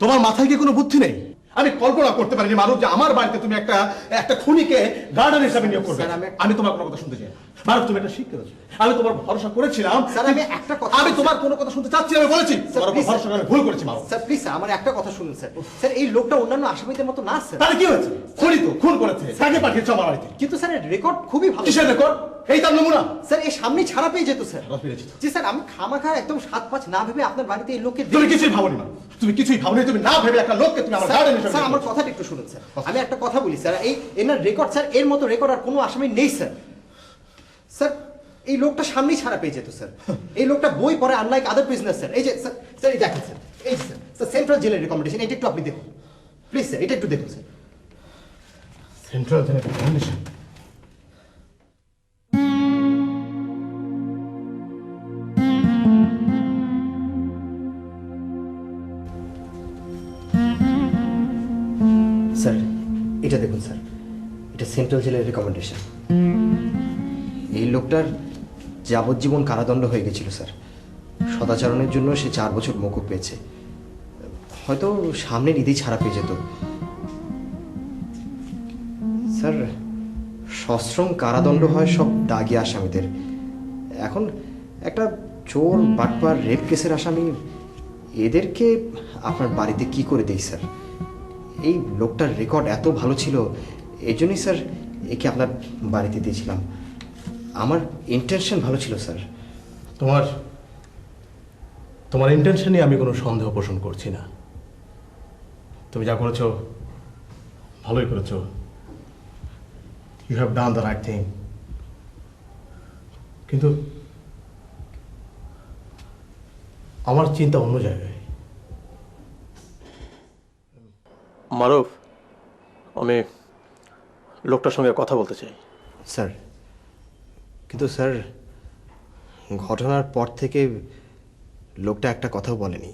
তোমার মাথায় কি কোনো বুদ্ধি নেই? আমি কল্পনা করতে পারিনি মারুফ যে আমার বাড়িতে তুমি একটা খুনিকে গার্ডেন হিসাবে নিয়োগ করবে। আমি তোমার কোনো কথা শুনতে চাই না মারুফ, তুমি এটা ঠিক করেছো। আমি তোমার ভরসা করেছিলাম। স্যার আমি একটা কথা, আমি তোমার কোনো কথা শুনতে চাচ্ছি না, আমি বলেছি তোমার উপর ভরসা করে ভুল করেছি মারুফ। স্যার প্লিজ আমার একটা কথা শুনুন স্যার। স্যার এই লোকটা অন্যান্য আসামিদের মতো না স্যার। তাহলে কি হয়েছে? খুনি তো খুন করেছে, তাকে পাঠিয়েছে আমার বাড়িতে। কিন্তু স্যার রেকর্ড খুবই ভালো। কিসের রেকর্ড? এই তার নমুনা। স্যার এই সামনেই ছাড়া পেয়ে যেত স্যার। ছাড়া পেয়ে যেত? জি স্যার, আমি খামাখা একদম 7-5 না ভেবে আপনার বাড়িতে এই লোককে তুমি কিছুই ভাবনি মারুফ, তুমি কিছুই ভাবনি। তুমি না ভেবে একটা লোককে তুমি আমার গার্ডেন হিসাবে। স্যার আমার কথাটা একটু শুনুন স্যার। আমি একটা কথা বলি স্যার, এই এনার রেকর্ড স্যার, এর মতো রেকর্ড আর কোনো আসামি নেই স্যার। স্যার এই লোকটা সামনেই ছাড়া পেয়ে যেত স্যার। এই লোকটা বই পড়ে আনলাইক আদার বিজনেস স্যার। এই যে স্যার, স্যার এই দেখেন স্যার, এই স্যার স্যার সেন্ট্রাল জেলের রেকমেন্ডেশন, এটা একটু আপনি দেখুন প্লিজ স্যার, এটা একটু দেখুন স্যার। সেন্ট্রাল জেলের রেকমেন্ডেশন? স্যার এটা দেখুন স্যার, এটা সেন্ট্রাল জেলের রেকমেন্ডেশন। এই লোকটার যাবজ্জীবন কারাদণ্ড হয়ে গেছিল স্যার। সদাচরণের জন্য সে 4 বছর মকুব পেয়েছে। হয়তো সামনের ঈদেই ছাড়া পেয়ে যেত স্যার। সশ্রম কারাদণ্ড হয় সব দাগি আসামিদের। এখন একটা চোর, বাটপার, রেপ কেসের আসামি, এদেরকে আপনার বাড়িতে কি করে দেই স্যার? এই লোকটার রেকর্ড এত ভালো ছিল, এই জন্যই স্যার একে আপনার বাড়িতে দিয়েছিলাম। আমার ইন্টেনশন ভালো ছিল স্যার। তোমার ইন্টেনশনে আমি কোনো সন্দেহ পোষণ করছি না। তুমি যা করেছো ভালোই করেছো। You have done the right thing. কিন্তু আমার চিন্তা অন্য জায়গায়। মারুফ, আমি লোকটার সঙ্গে কথা বলতে চাই। স্যার কিন্তু স্যার ঘটনার পর থেকে লোকটা একটা কথাও বলেনি।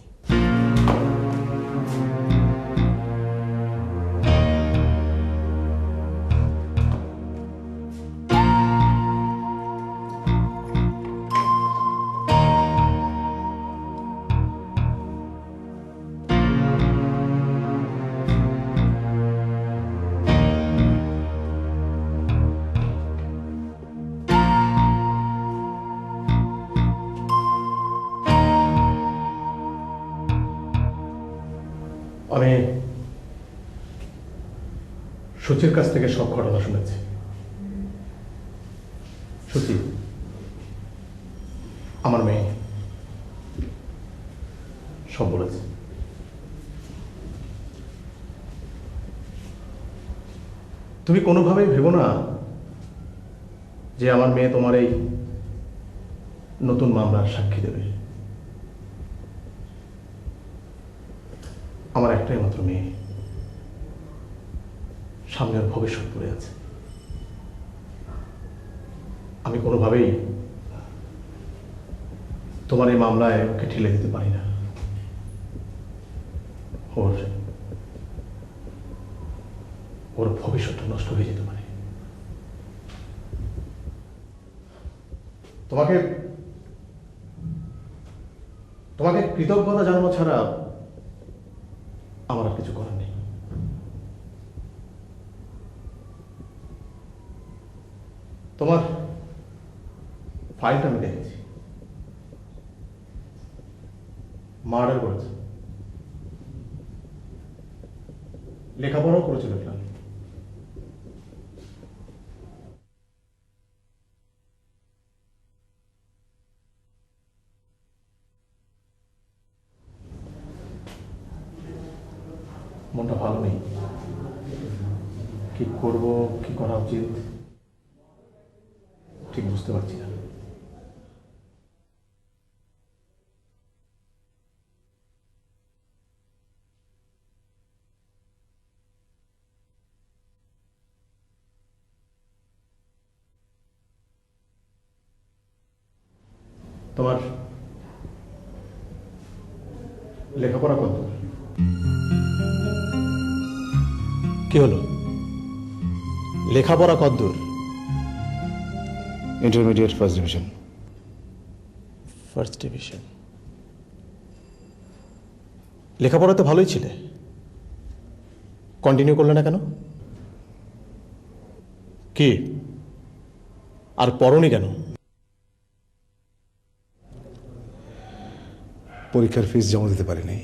সচির কাছ থেকে সব ঘটনা শুনেছি। সচি আমার মেয়ে সব বলেছে। তুমি কোনোভাবেই ভেবো না যে আমার মেয়ে তোমার এই নতুন মামলার সাক্ষী দেবে। আমার একটাই মাত্র মেয়ে, সামনের ভবিষ্যৎ পড়ে আছে। আমি কোনোভাবেই তোমার এই মামলায় ওকে ঠেলে দিতে পারি না। ওর ভবিষ্যৎটা নষ্ট হয়ে যেতে পারে। তোমাকে তোমাকে কৃতজ্ঞতা জানানো ছাড়া আমার আর কিছু করার নেই। তোমার ফাইলটা আমি দেখেছি, মার্ডার করেছে, লেখাপড়াও করেছিল দেখলাম। মনটা ভালো নেই, কি করব, কি করা উচিত ঠিক বুঝতে পারছি না। তোমার লেখাপড়া কত? কি হলো, লেখাপড়া কতদূর? Intermediate first division. First division? লেখাপড়া তো ভালোই ছিলে, কন্টিনিউ করলে না কেন? কি আর পড়নি কেন? পরীক্ষার ফিস জমা দিতে পারিনি।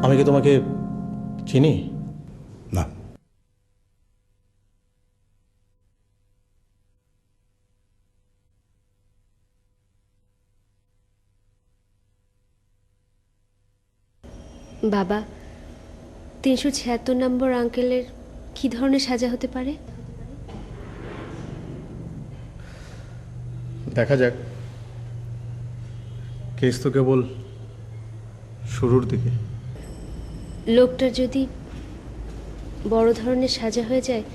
আমি কি তোমাকে চিনি? না। বাবা, 376 নম্বর আঙ্কেলের কি ধরনের সাজা হতে পারে? দেখা যাক, কেস তো কেবল শুরুর দিকে। লোকটার যদি বড় ধরনের সাজা হয়ে যায়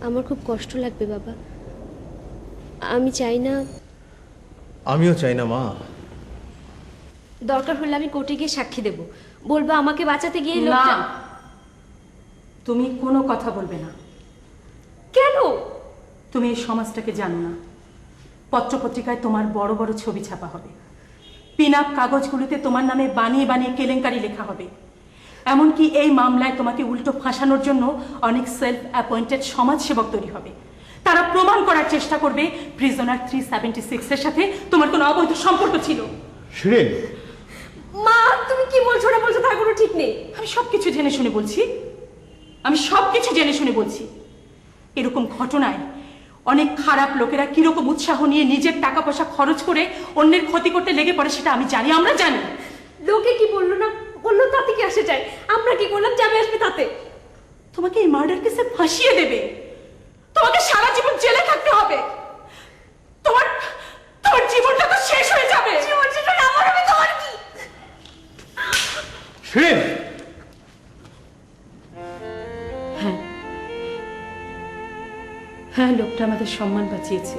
আমার খুব কষ্ট লাগবে বাবা। আমি চাই না। আমিও চাই না মা। দরকার হলে আমি কোর্টে গিয়ে সাক্ষী দেব, বলবো আমাকে বাঁচাতে গিয়ে না, লোকটা। তুমি কোনো কথা বলবে না। কেন? তুমি এই সমাজটাকে জানো না। পত্রপত্রিকায় তোমার বড় বড় ছবি ছাপা হবে, পিন আপ কাগজগুলোতে তোমার নামে বানিয়ে বানিয়ে কেলেঙ্কারি লেখা হবে। এমনকি এই মামলায় তোমাকে উল্টো ফাঁসানোর জন্য অনেক সেলফ অ্যাপয়েন্টেড সমাজসেবক তৈরি হবে। তারা প্রমাণ করার চেষ্টা করবে প্রিজনার 376 এর সাথে তোমার কোনো অবৈধ সম্পর্ক ছিল। শিরিন, মা তুমি কি বলছো না বলছো তার কোনো ঠিক নেই। আমি সবকিছু জেনে শুনে বলছি, আমি সবকিছু জেনে শুনে বলছি। এরকম ঘটনায় অনেক খারাপ লোকেরা কিরকম উৎসাহ নিয়ে নিজের টাকা পয়সা খরচ করে অন্যের ক্ষতি করতে লেগে পড়ে সেটা আমি জানি, আমরা জানি। লোকে কি বললো না বললো তাতে কি আসে যায়? আমরা কি করলাম যাবে আসবে তাতে? তোমাকে এই মার্ডার কেসে ফাঁসিয়ে দেবে, তোমাকে সারা জীবন জেলে থাকতে হবে। তোমার তোমার জীবনটা তো শেষ হয়ে যাবে। জীবন শেষ হলে আমার হবে, তোমার কি? শিরিন, হ্যাঁ, লোকটা আমাদের সম্মান বাঁচিয়েছে,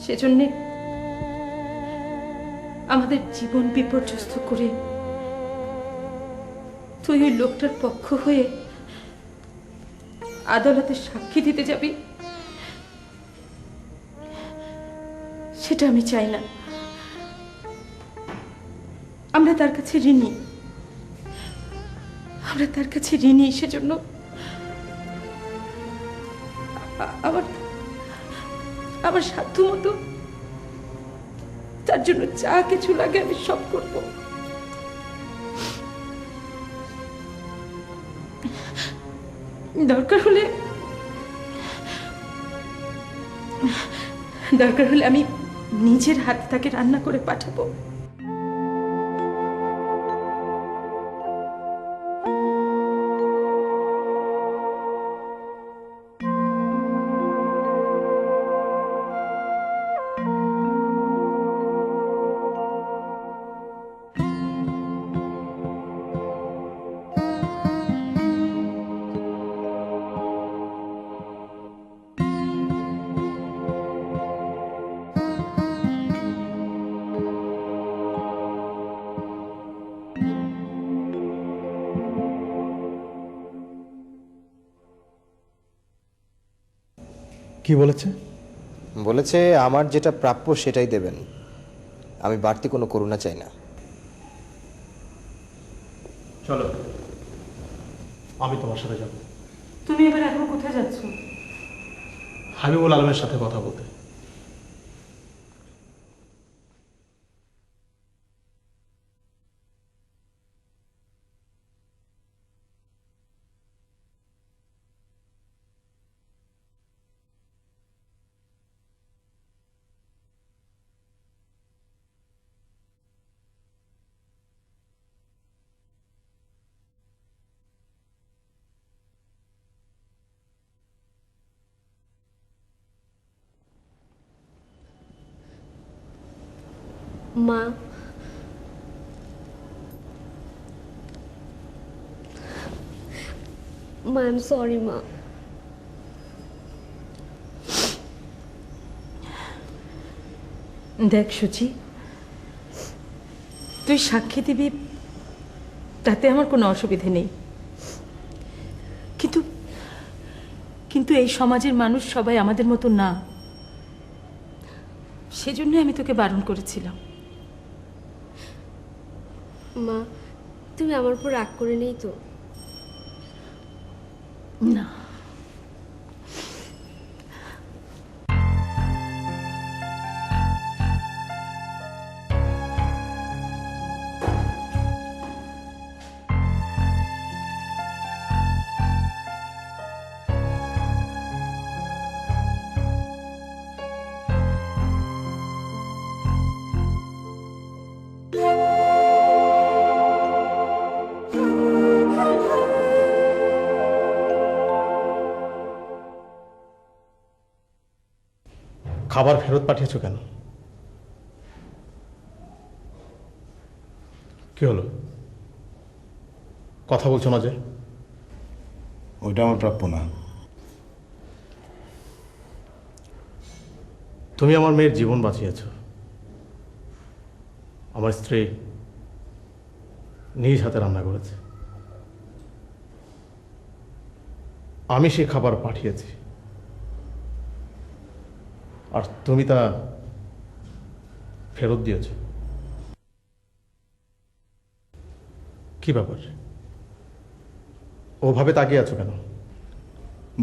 সেজন্যে আমাদের জীবন বিপর্যস্ত করে তুই ওই লোকটার পক্ষ হয়ে আদালতে সাক্ষী দিতে যাবি, সেটা আমি চাই না। আমরা তার কাছে ঋণী, আমরা তার কাছে ঋণী। সেজন্য আমার সাধ্য মতো তার জন্য যা কিছু লাগে আমি সব করব। দরকার হলে আমি নিজের হাতে তাকে রান্না করে পাঠাবো। কি বলেছে? বলেছে আমার যেটা প্রাপ্য সেটাই দেবেন, আমি বাড়তি কোনো করুণা চাই না। চলো, আমি তোমার সাথে যাব। তুমি এবার এখন কোথায় যাচ্ছ? হাবিবুল আলমের সাথে কথা বলতে। মা, আই এম সরি মা। দেখ সুচি, তুই সাক্ষী দিবি তাতে আমার কোনো অসুবিধে নেই, কিন্তু কিন্তু এই সমাজের মানুষ সবাই আমাদের মতো না, সেজন্য আমি তোকে বারণ করেছিলাম। মা, তুমি আমার উপর রাগ করে নেই তো? না, খাবার ফেরত পাঠিয়েছো কেন? কি হলো, কথা বলছো না যে? ওইটা আমার প্রাপ্য না। তুমি আমার মেয়ের জীবন বাঁচিয়েছ। আমার স্ত্রী নিজ হাতে রান্না করেছে, আমি সেই খাবার পাঠিয়েছি, আর তুমি তা ফেরত দিয়েছ। কি ব্যাপার, ওভাবে তাকিয়ে আছো কেন?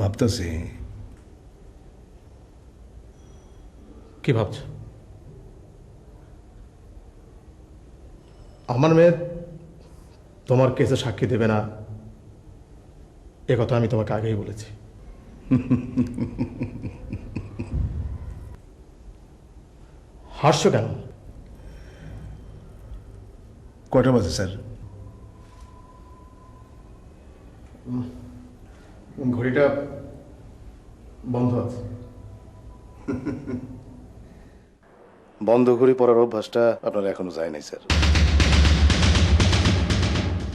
ভাবতেছি। কি ভাবছো? আমার মেয়ে তোমার কেসে সাক্ষী দেবে না, এ কথা আমি তোমাকে আগেই বলেছি। হাসছো কেন? কয়টা বাজে স্যার? ঘড়িটা বন্ধ আছে। বন্ধ ঘড়ি পরার অভ্যাসটা আপনার এখনো যায় নাই স্যার।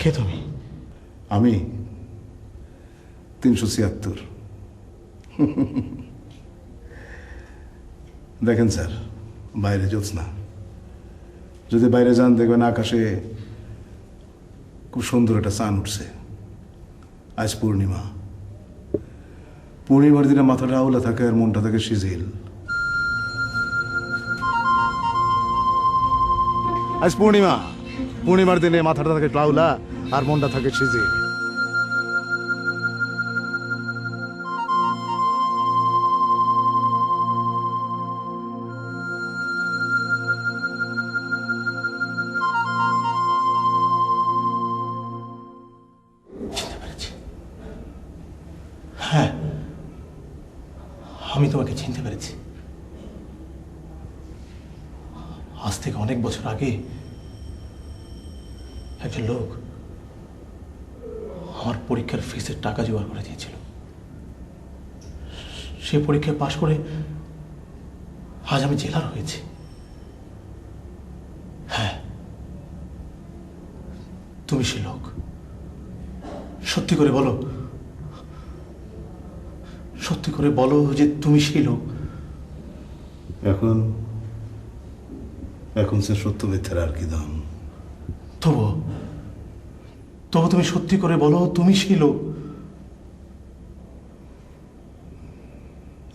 কে তুমি? আমি 376। দেখেন স্যার, বাইরে জ্যোৎস্না, যদি বাইরে যান দেখবেন আকাশে খুব সুন্দর একটা চাঁদ উঠছে। আজ পূর্ণিমা, পূর্ণিমার দিনে মাথাটা আউলা থাকে আর মনটা থাকে সিজিল। আজ পূর্ণিমা, পূর্ণিমার দিনে মাথাটা থাকে আউলা আর মনটা থাকে সিজিল। আমি তোমাকে চিনতে পেরেছি। আজ থেকে অনেক বছর আগে একজন লোক আমার পরীক্ষার ফিসের টাকা জোগাড় করে দিয়েছিল। সে পরীক্ষায় পাশ করে আজ আমি জেলার হয়েছি। হ্যাঁ, তুমি সে লোক। সত্যি করে বলো, সত্যি করে বলো যে তুমি সেই লোক। এখন এখন সে সত্য মিথ্যার আর কি দাম? তবু তবু তুমি সত্যি করে বলো তুমি সেই লোক।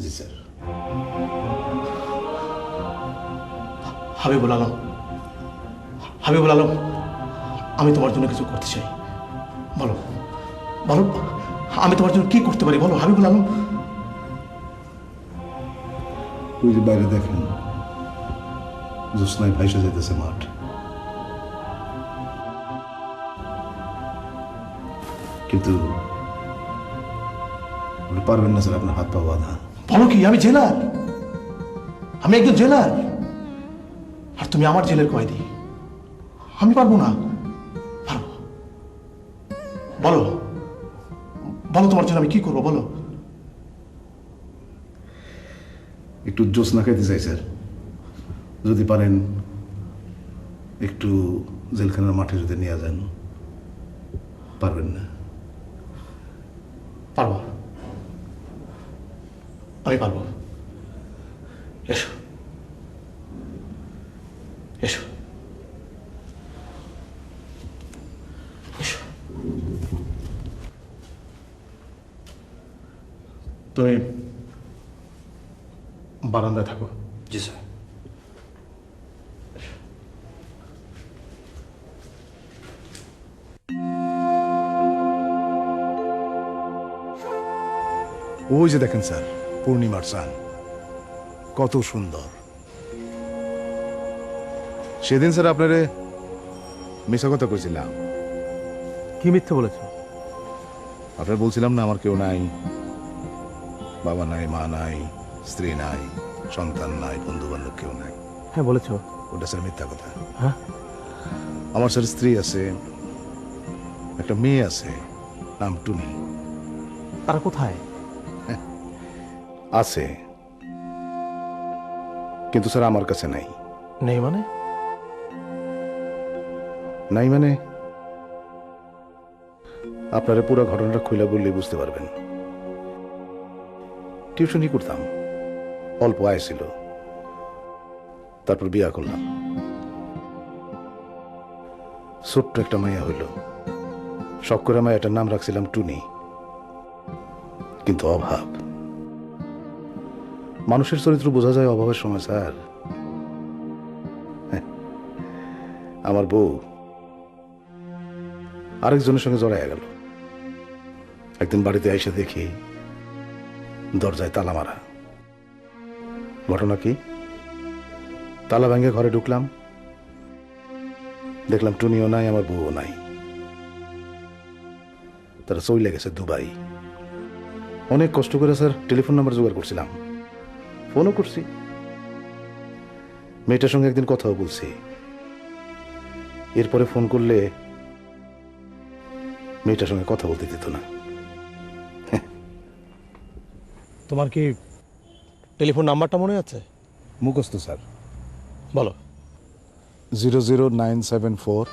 জি স্যার। হাবিবুল আলম, হাবিবুল আলম, আমি তোমার জন্য কিছু করতে চাই। বলো বলো, আমি তোমার জন্য কি করতে পারি বলো হাবিবুল আলম। ওই যে বাইরে দেখেন, জ্যোৎস্নায় ভাইসে যেতেছে মাঠ। কিন্তু আপনি পারবেন না স্যার, আপনার হাত পা বাঁধা। বলো কি? আমি জেলার, আমি একজন জেলার, আর তুমি আমার জেলের কয়েদি। আমি পারবো না। পারবো? বলো বলো, তোমার জন্য আমি কি করবো বলো। একটু জ্যোৎস্না খাইতে চাই স্যার, যদি পারেন একটু জেলখানার মাঠে যদি নিয়ে যান। পারবেন না? পারবো, আমি পারবো। এসো এসো এসো। তুমি বারান্দায় থাকো। জি স্যার। ওই যে দেখেন স্যার, পূর্ণিমার চাঁদ কত সুন্দর। সেদিন স্যার আপনারে মিশা কথা কইছিলাম। কি মিথ্যে বলেছো? আপনার বলছিলাম না আমার কেউ নাই, বাবা নাই, মা নাই, স্ত্রী নাই, সন্তান নাই, বন্ধু বান্ধব কেউ নাই। হ্যাঁ বলেছো। ওটা স্যার মিথ্যা কথা। হ্যাঁ, আমার স্যার স্ত্রী আছে, একটা মেয়ে আছে, নাম টুনি। তারা কোথায়? আছে, কিন্তু স্যার আমার কাছে নাই। নেই মানে? নাই মানে আপনারা পুরো ঘটনাটা খুলে বললেই বুঝতে পারবেন। টিউশনই করতাম, অল্প আয় ছিল, তারপর বিয়া করলাম। ছোট্ট একটা মাইয়া হইল, শখ করে মায়াটার নাম রাখছিলাম টুনি। কিন্তু অভাব, মানুষের চরিত্র বোঝা যায় অভাবের সময় স্যার। আমার বউ আরেকজনের সঙ্গে জড়াইয়া গেল। একদিন বাড়িতে এসে দেখি দরজায় তালা মারা। ঘটনা কি? তালা ভেঙে ঘরে ঢুকলাম, দেখলাম টুনিও নাই, আমার বউও নাই। তারা চলে গেছে দুবাই। অনেক কষ্ট করে স্যার টেলিফোন নাম্বার জোগাড় করছিলাম, ফোনও করছি, মেয়েটার সঙ্গে একদিন কথাও বলছি। এরপরে ফোন করলে মেয়েটার সঙ্গে কথা বলতে দিত না। তোমার কি টেলিফোন নাম্বারটা মনে আছে? মুখস্থ স্যার। বলো। 00974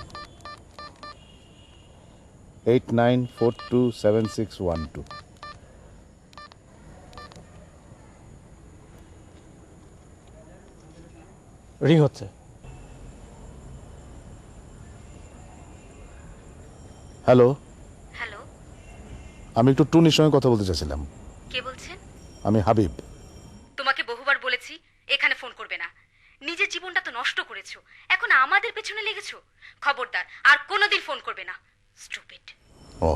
89427612। রিং হচ্ছে। হ্যালো, হ্যালো, আমি একটু টুনির সঙ্গে কথা বলতে চাইছিলাম। কে বলছেন? আমি হাবিব। তোমাকে বহুবার বলেছি এখানে ফোন করবে না। নিজের জীবনটা তো নষ্ট করেছো, এখন আমাদের পেছনে লেগেছো। খবরদার আর কোনোদিন ফোন করবে না, স্টুপিড। ও,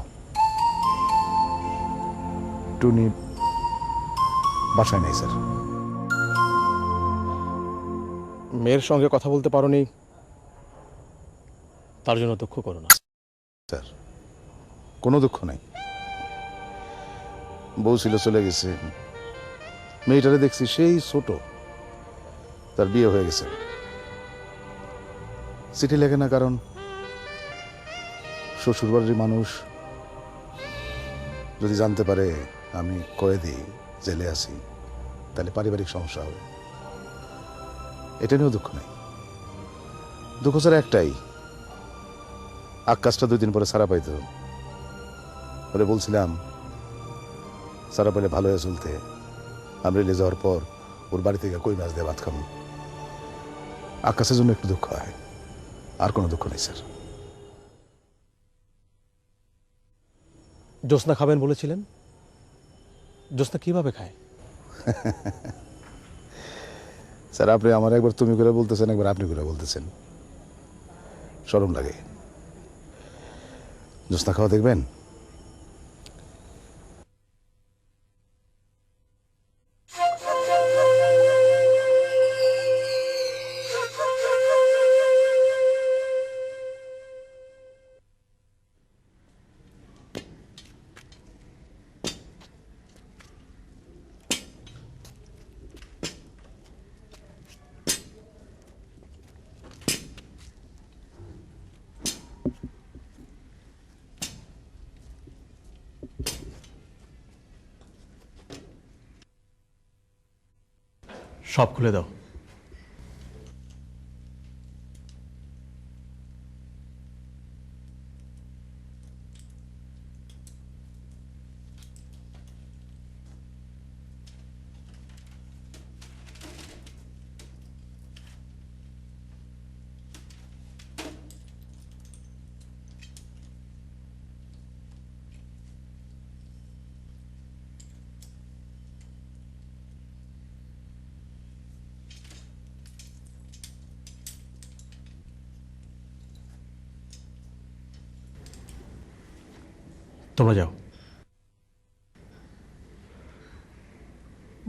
টুনি বাসায় নেই স্যার। মেয়ের সঙ্গে কথা বলতে পারোনি, তার জন্য দুঃখ করো না স্যার। কোনো দুঃখ নাই, বউ ছিল চলে গেছে, মেয়েটারে দেখছি সেই ছোট, তার বিয়ে হয়ে গেছে। চিঠি লেখে না, কারণ শ্বশুরবাড়ির মানুষ যদি জানতে পারে আমি কয়েদি, জেলে আছি, তাহলে পারিবারিক সমস্যা হবে। এটা নিয়েও দুঃখ নেই। দুঃখ ছাড়া একটাই, আকাশটা 2 দিন পরে সারা পাইতো। ওরে বলছিলাম সারা পেলে ভালো হয়ে চলতে, আমি রেলে যাওয়ার পর ওর বাড়ি থেকে কই মাছ দিয়ে ভাত খাবো। আকাশের জন্য একটু দুঃখ হয়, আর কোনো দুঃখ নেই স্যার। জ্যোৎস্না খাবেন বলেছিলেন, জ্যোৎস্না কিভাবে খায়? স্যার আপনি আমার একবার তুমি করে বলতেছেন, একবার আপনি করে বলতেছেন, শরম লাগে। জ্যোৎস্না খাওয়া দেখবেন। সব খুলে দাও। তোমরা যাও,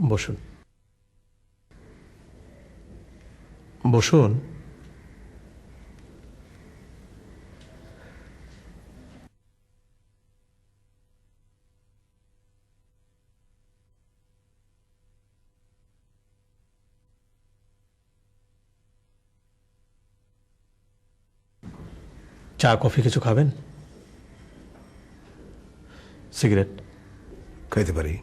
বসুন বসুন। চা কফি কিছু খাবেন? সিগারেট? খাইতে পারি।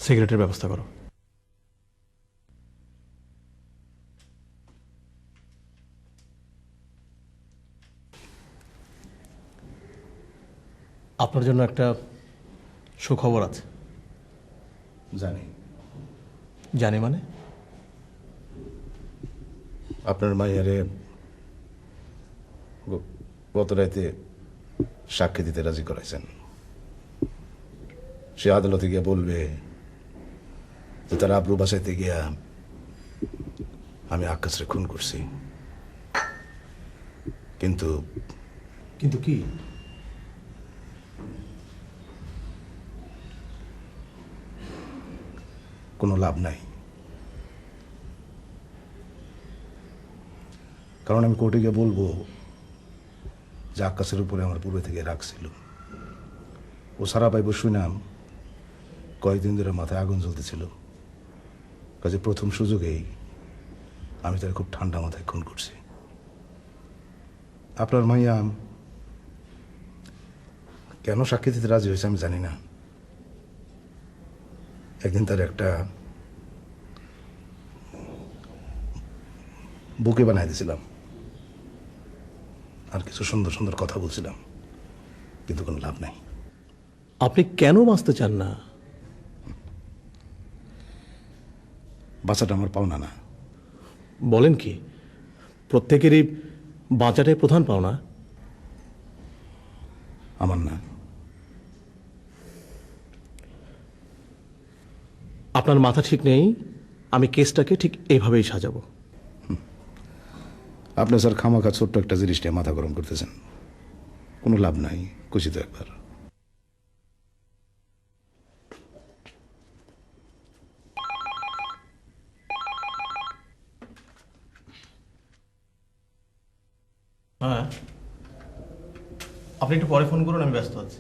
সিগারেটের ব্যবস্থা করো। আপনার জন্য একটা সুখবর আছে। জানি। জানি মানে? আপনার মাইয়ারে গত রাতে সাক্ষী দিতে রাজি করাইছেন। সে আদালতে গিয়ে বলবে যে তার আব্রু বাসাইতে গিয়া আমি আকাশরে খুন করছি। কিন্তু কিন্তু কি? কোনো লাভ নাই, কারণ আমি কোর্টে গিয়ে বলবো যে আকাশের উপরে আমার পূর্বে থেকে রাখছিল। ও সারা পাইব শুনাম কয়েকদিন ধরে মাথায় আগুন জ্বলতেছিল, কাজে প্রথম সুযোগেই আমি তাকে খুব ঠান্ডা মাথায় খুন করছি। আপনার মাইয়া কেন সাক্ষী দিতে রাজি হয়েছে আমি জানি না। একদিন তার একটা বুকে বানাই দিয়েছিলাম, আর কিছু সুন্দর সুন্দর কথা বলছিলাম, কিন্তু কোনো লাভ নাই। আপনি কেন বাঁচতে চান না? বাচ্চাটা আমার পাওনা না। বলেন কি? প্রত্যেকেরই বাঁচাটাই প্রধান পাওনা। আমার না। আপনার মাথা ঠিক নেই। আমি কেসটাকে ঠিক এইভাবেই সাজাবো। আপনি স্যার খামাখা ছোট্ট একটা জিনিস নিয়ে মাথা গরম করতেছেন, কোনো লাভ নাই। কুচিত একবার। হ্যাঁ, আপনি একটু পরে ফোন করুন, আমি ব্যস্ত আছি।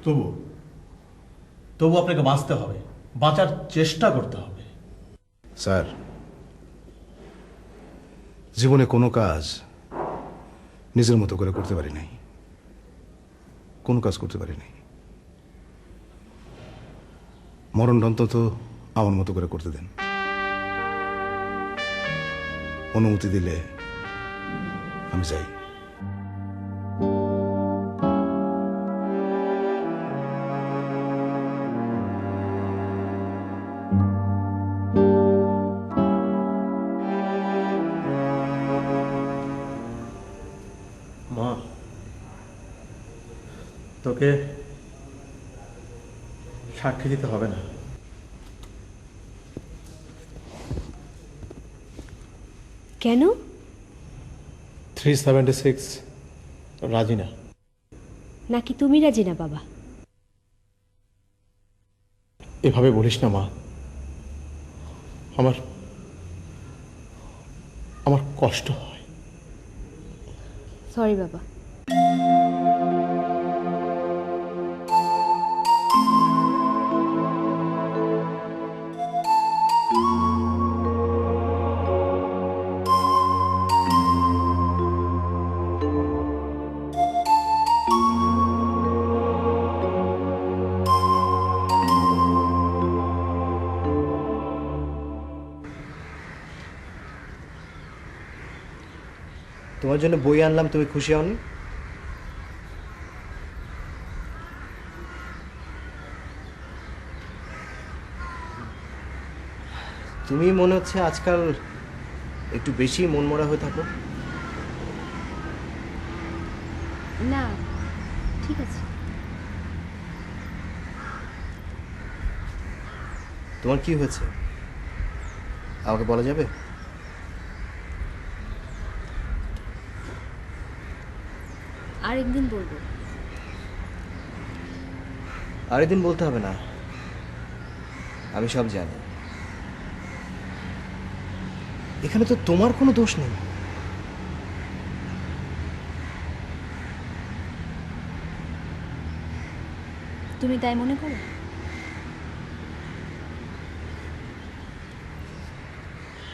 তবু তবু আপনাকে বাঁচতে হবে, বাঁচার চেষ্টা করতে হবে। স্যার, জীবনে কোনো কাজ নিজের মতো করে করতে পারি নাই, কোনো কাজ করতে পারি নাই। মরণটা অন্তত আমার মতো করে করতে দেন। অনুমতি দিলে আমি যাই। মা, তোকে সাক্ষী দিতে হবে না। কেন? 376 রাজি না। নাকি তুমি রাজি না বাবা? এভাবে বলিস না মা, আমার আমার কষ্ট হয়। সরি বাবা। তোমার জন্য বই আনলাম, তুমি খুশি হওনি? তুমি মনে হচ্ছে আজকাল একটু বেশি মনমরা হয়ে থাকো। না, ঠিক আছে। তোমার কি হয়েছে আমাকে বলা যাবে? আরেকদিন বলবো। আরেকদিন বলতে হবে না, আমি সব জানি। এখানে তো তোমার কোনো দোষ নেই। তুমি তাই মনে করো?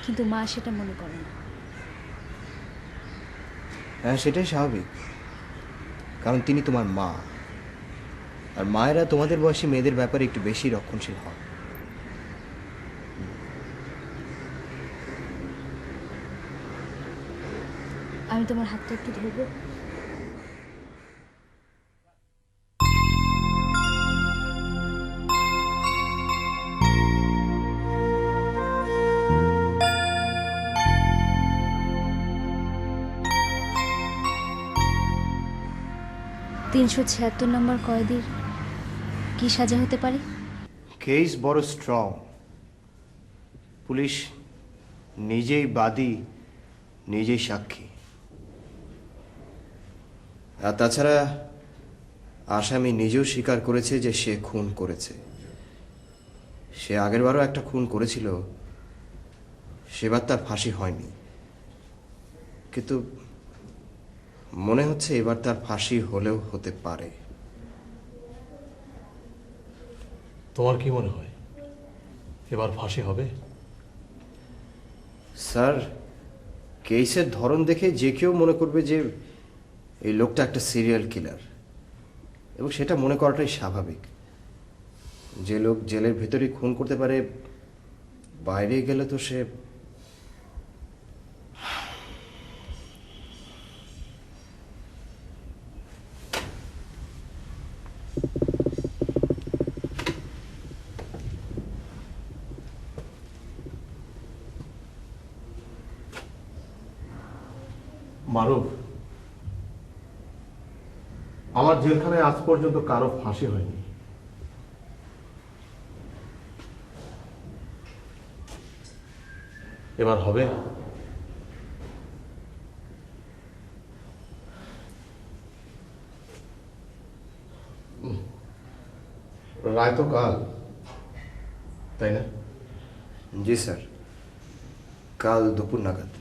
কিন্তু মা সেটা মনে করে না। হ্যাঁ, সেটাই স্বাভাবিক, কারণ তিনি তোমার মা, আর মায়েরা তোমাদের বয়সী মেয়েদের ব্যাপারে একটু বেশি রক্ষণশীল হন। আমি তোমার হাতটা একটু ধরবো? $376 নম্বর কয়েদির কি সাজা হতে পারে? কেস বড় স্ট্রং, পুলিশ নিজেই বাদী, নিজেই সাক্ষী। আর তাছাড়া আসামি নিজেও স্বীকার করেছে যে সে খুন করেছে। সে আগেরবারও একটা খুন করেছিল, সেবার তার ফাঁসি হয়নি, কিন্তু মনে হচ্ছে এবার তার ফাঁসি হলেও হতে পারে। তোমার কি মনে হয় এবার ফাঁসি হবে? স্যার, কেসের ধরন দেখে যে কেউ মনে করবে যে এই লোকটা একটা সিরিয়াল কিলার, এবং সেটা মনে করাটাই স্বাভাবিক। যে লোক জেলের ভেতরে খুন করতে পারে, বাইরে গেলে তো সে মারুফ, আমার জেলখানায় আজ পর্যন্ত কারো ফাঁসি হয়নি। এবার হবে? রায় তো কাল, তাই না? জি স্যার, কাল দুপুর নাগাদ।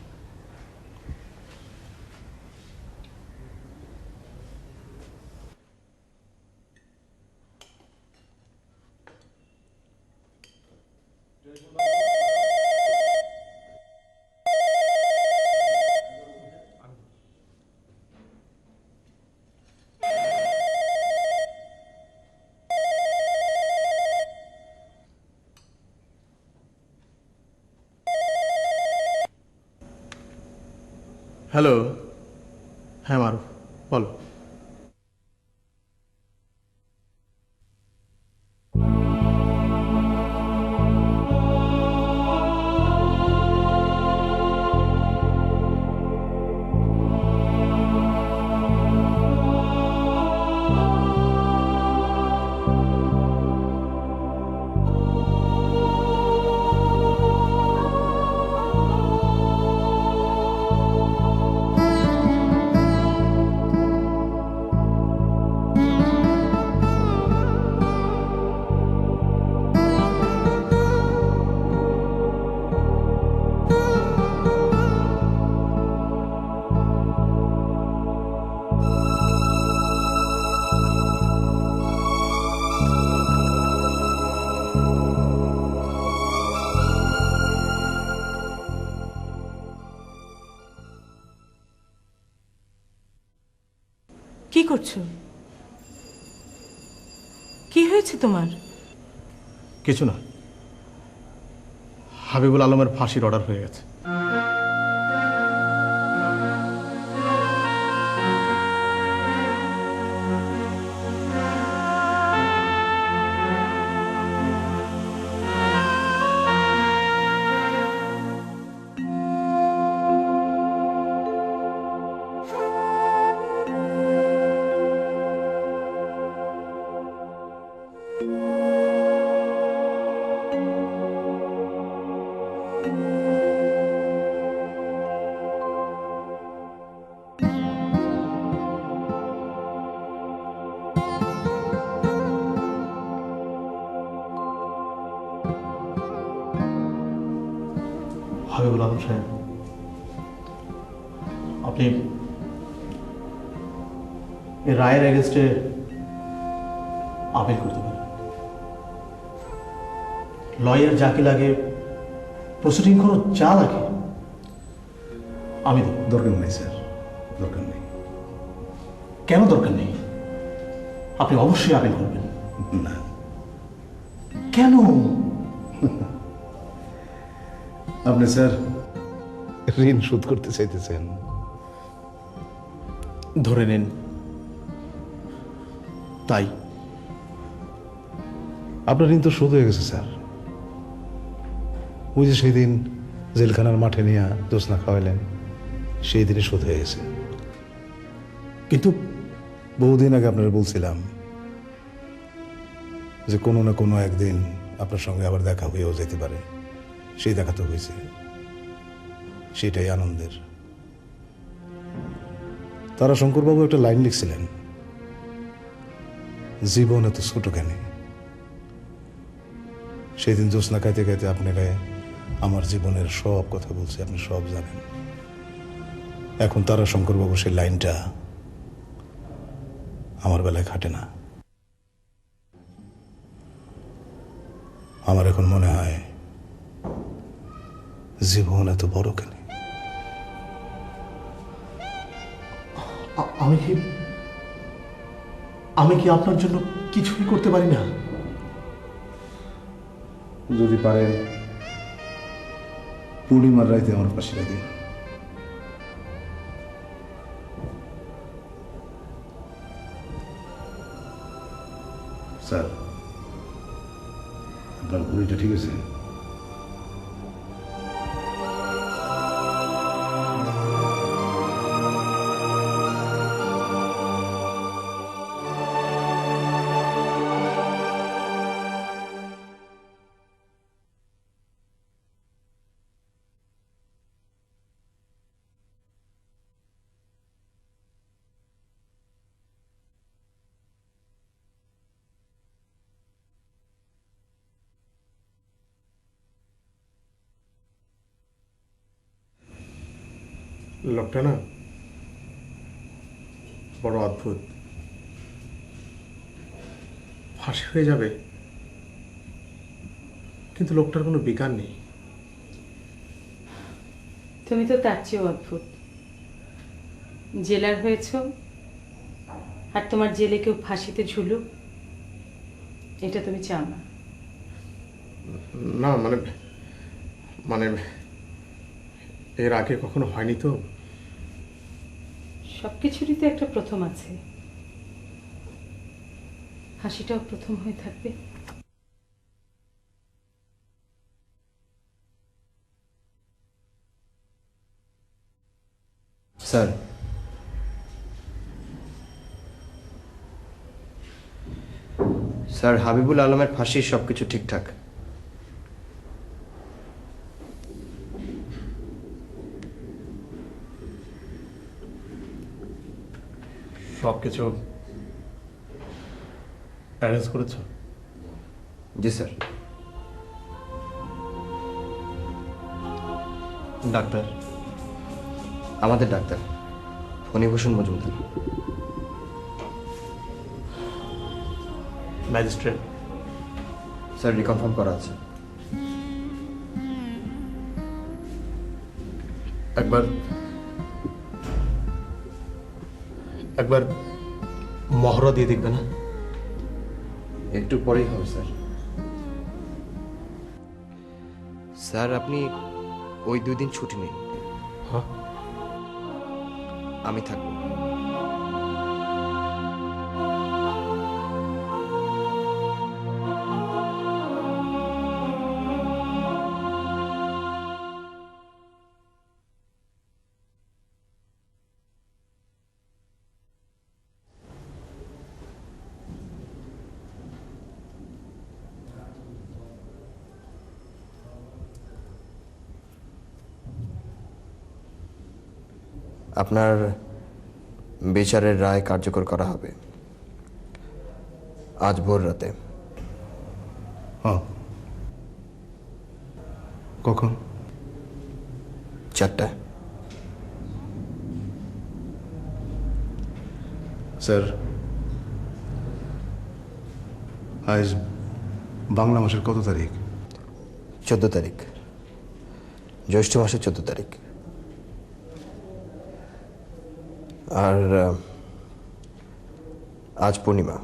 হ্যালো, হ্যাঁ মারুফ, বলো। কি করছো? কি হয়েছে তোমার? কিছু না, হাবিবুল আলমের ফাঁসির অর্ডার হয়ে গেছে। হাবিবুল আলম সাহেব, আপনি এই রায়ের এগেনস্টে আপিল করতে পারেন। লয়ার যাকে লাগে, প্রসিডিং খরচ যা লাগে আমি দেব। দরকার নেই স্যার, দরকার নেই। কেন দরকার নেই? আপনি অবশ্যই আপিল করবেন। না। কেন? আপনি স্যার ঋণ শোধ করতে চাইতেছেন? ধরে নিন তাই। আপনার ঋণ তো শোধ হয়ে গেছে স্যার। ওই যে সেই দিন জেলখানার মাঠে নিয়ে জোৎস্না খাওয়াইলেন, সেই দিনই শোধ হয়ে গেছে। কিন্তু বহুদিন আগে আপনারা বলছিলাম যে কোনো না কোনো একদিন আপনার সঙ্গে আবার দেখা হয়েও যেতে পারে। সেই দেখা তো হয়েছে, সেটাই আনন্দের। তারা শঙ্করবাবু একটা লাইন লিখছিলেন, জীবন এত ছোট কেন। সেদিন জ্যোৎস্না খাইতে খাইতে আপনাকে আমার জীবনের সব কথা বলছে, আপনি সব জানেন। এখন তারা শঙ্করবাবু সেই লাইনটা আমার বেলায় খাটে না। আমার এখন মনে হয় জীবন এত বড় কেন। আমি কি আপনার জন্য কিছুই করতে পারি না? যদি পারেন পূর্ণিমার রাইতে আমার ফাঁসিটা দিন। স্যার, আপনার ঘড়িটা ঠিক আছে? লোকটা না বড় অদ্ভুত। ফাঁসি হয়ে যাবে কিন্তু লোকটার কোনো বিকার নেই। তুমি তো তার চেয়েও অদ্ভুত। জেলার হয়েছ আর তোমার জেলে কেউ ফাঁসিতে ঝুলুক, এটা তুমি চাও না। না মানে মানে এর আগে কখনো হয়নি তো, সবকিছুরই তো একটা প্রথম আছে, হাসিটাও প্রথম হয়ে থাকবে। স্যার, স্যার হাবিবুল আলমের ফাঁসির সবকিছু ঠিকঠাক। সব কিছু অ্যারেঞ্জ করেছো? জি স্যার। ডাক্তার? আমাদের doctor Phanibhushan Majumdar. Magistrate? Sir reconfirm করা আছে। একবার একবার মহড়া দিয়ে দেখবে না? একটু পরেই হবে স্যার। স্যার আপনি ওই 2 দিন ছুটি নিন, হ্যাঁ, আমি থাকবো। আপনার বিচারের রায় কার্যকর করা হবে আজ ভোর রাতে। হ্যাঁ, কখন? 4টায়। স্যার, আজ বাংলা মাসের কত তারিখ? 14 তারিখ, জ্যৈষ্ঠ মাসের 14 তারিখ। আর আজ পূর্ণিমা।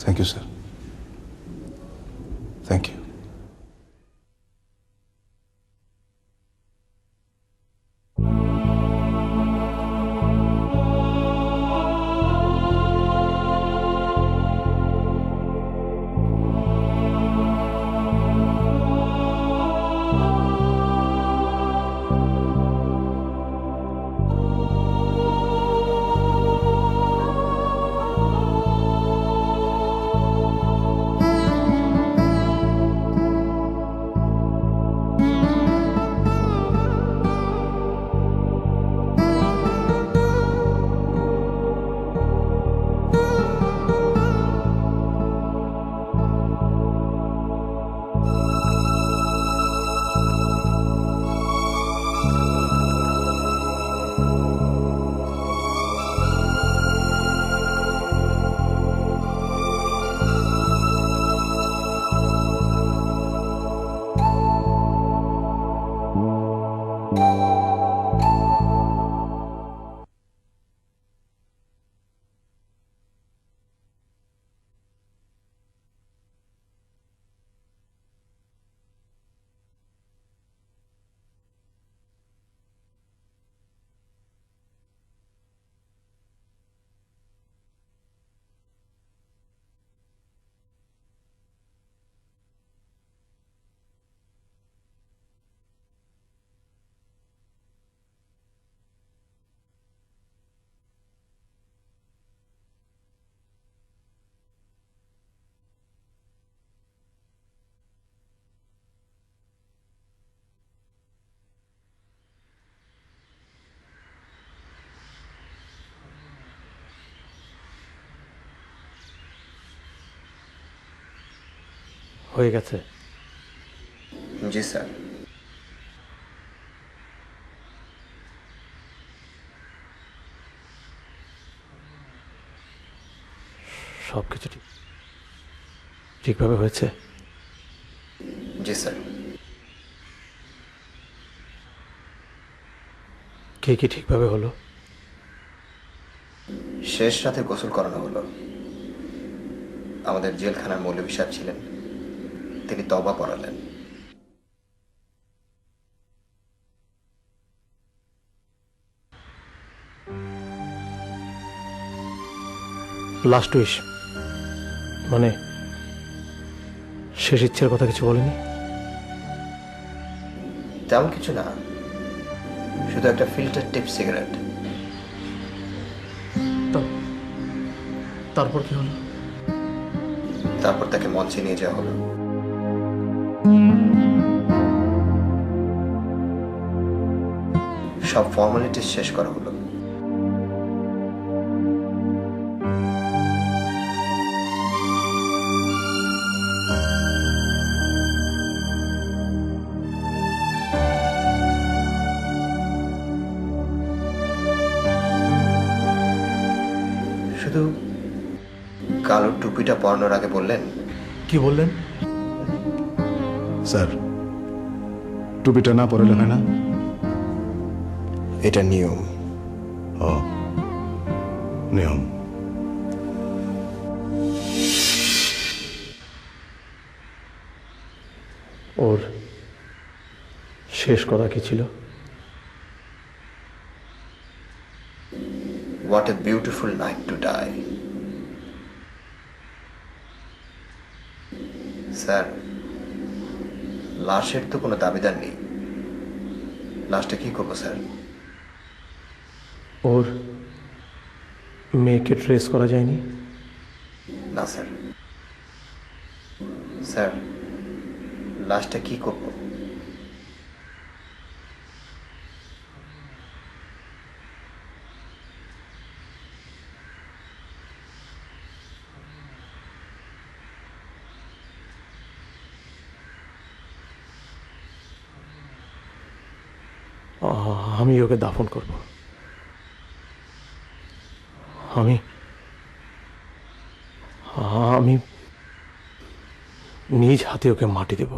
Thank you sir, thank you. হয়ে গেছে? জি স্যার। সব কিছু ঠিকভাবে হয়েছে? জি স্যার। কে কি ঠিকভাবে হলো? শেষ রাতে গোসল করানো হলো। আমাদের জেলখানার মৌলভী সাহেব ছিলেন, তিনি তওবা পড়ালেন। লাস্ট উইশ, মানে শেষ ইচ্ছের কথা কিছু বলেনি? তেমন কিছু না, শুধু একটা ফিল্টার টিপ সিগারেট। তারপর কি হলো? তারপর তাকে মঞ্চে নিয়ে যাওয়া হলো। সব ফর্মালিটিস শেষ করা হলো। শুধু কালো টুপিটা পরানোর আগে বললেন, কি বললেন? স্যার, টুপিটা না পরলে হয় না? এটা নিয়ম। ও, নিয়ম। ওর শেষ কথা কি ছিল? What a beautiful night to die. Sir, লাশের তো কোনো দাবিদার নেই, লাশটা কি করবো স্যার? ওর মেয়েকে ট্রেস করা যায়নি? না স্যার। স্যার, লাশটা কি করবো? আমি ওকে দাফন করব। আমি আমি নিজ হাতে ওকে মাটি দেব।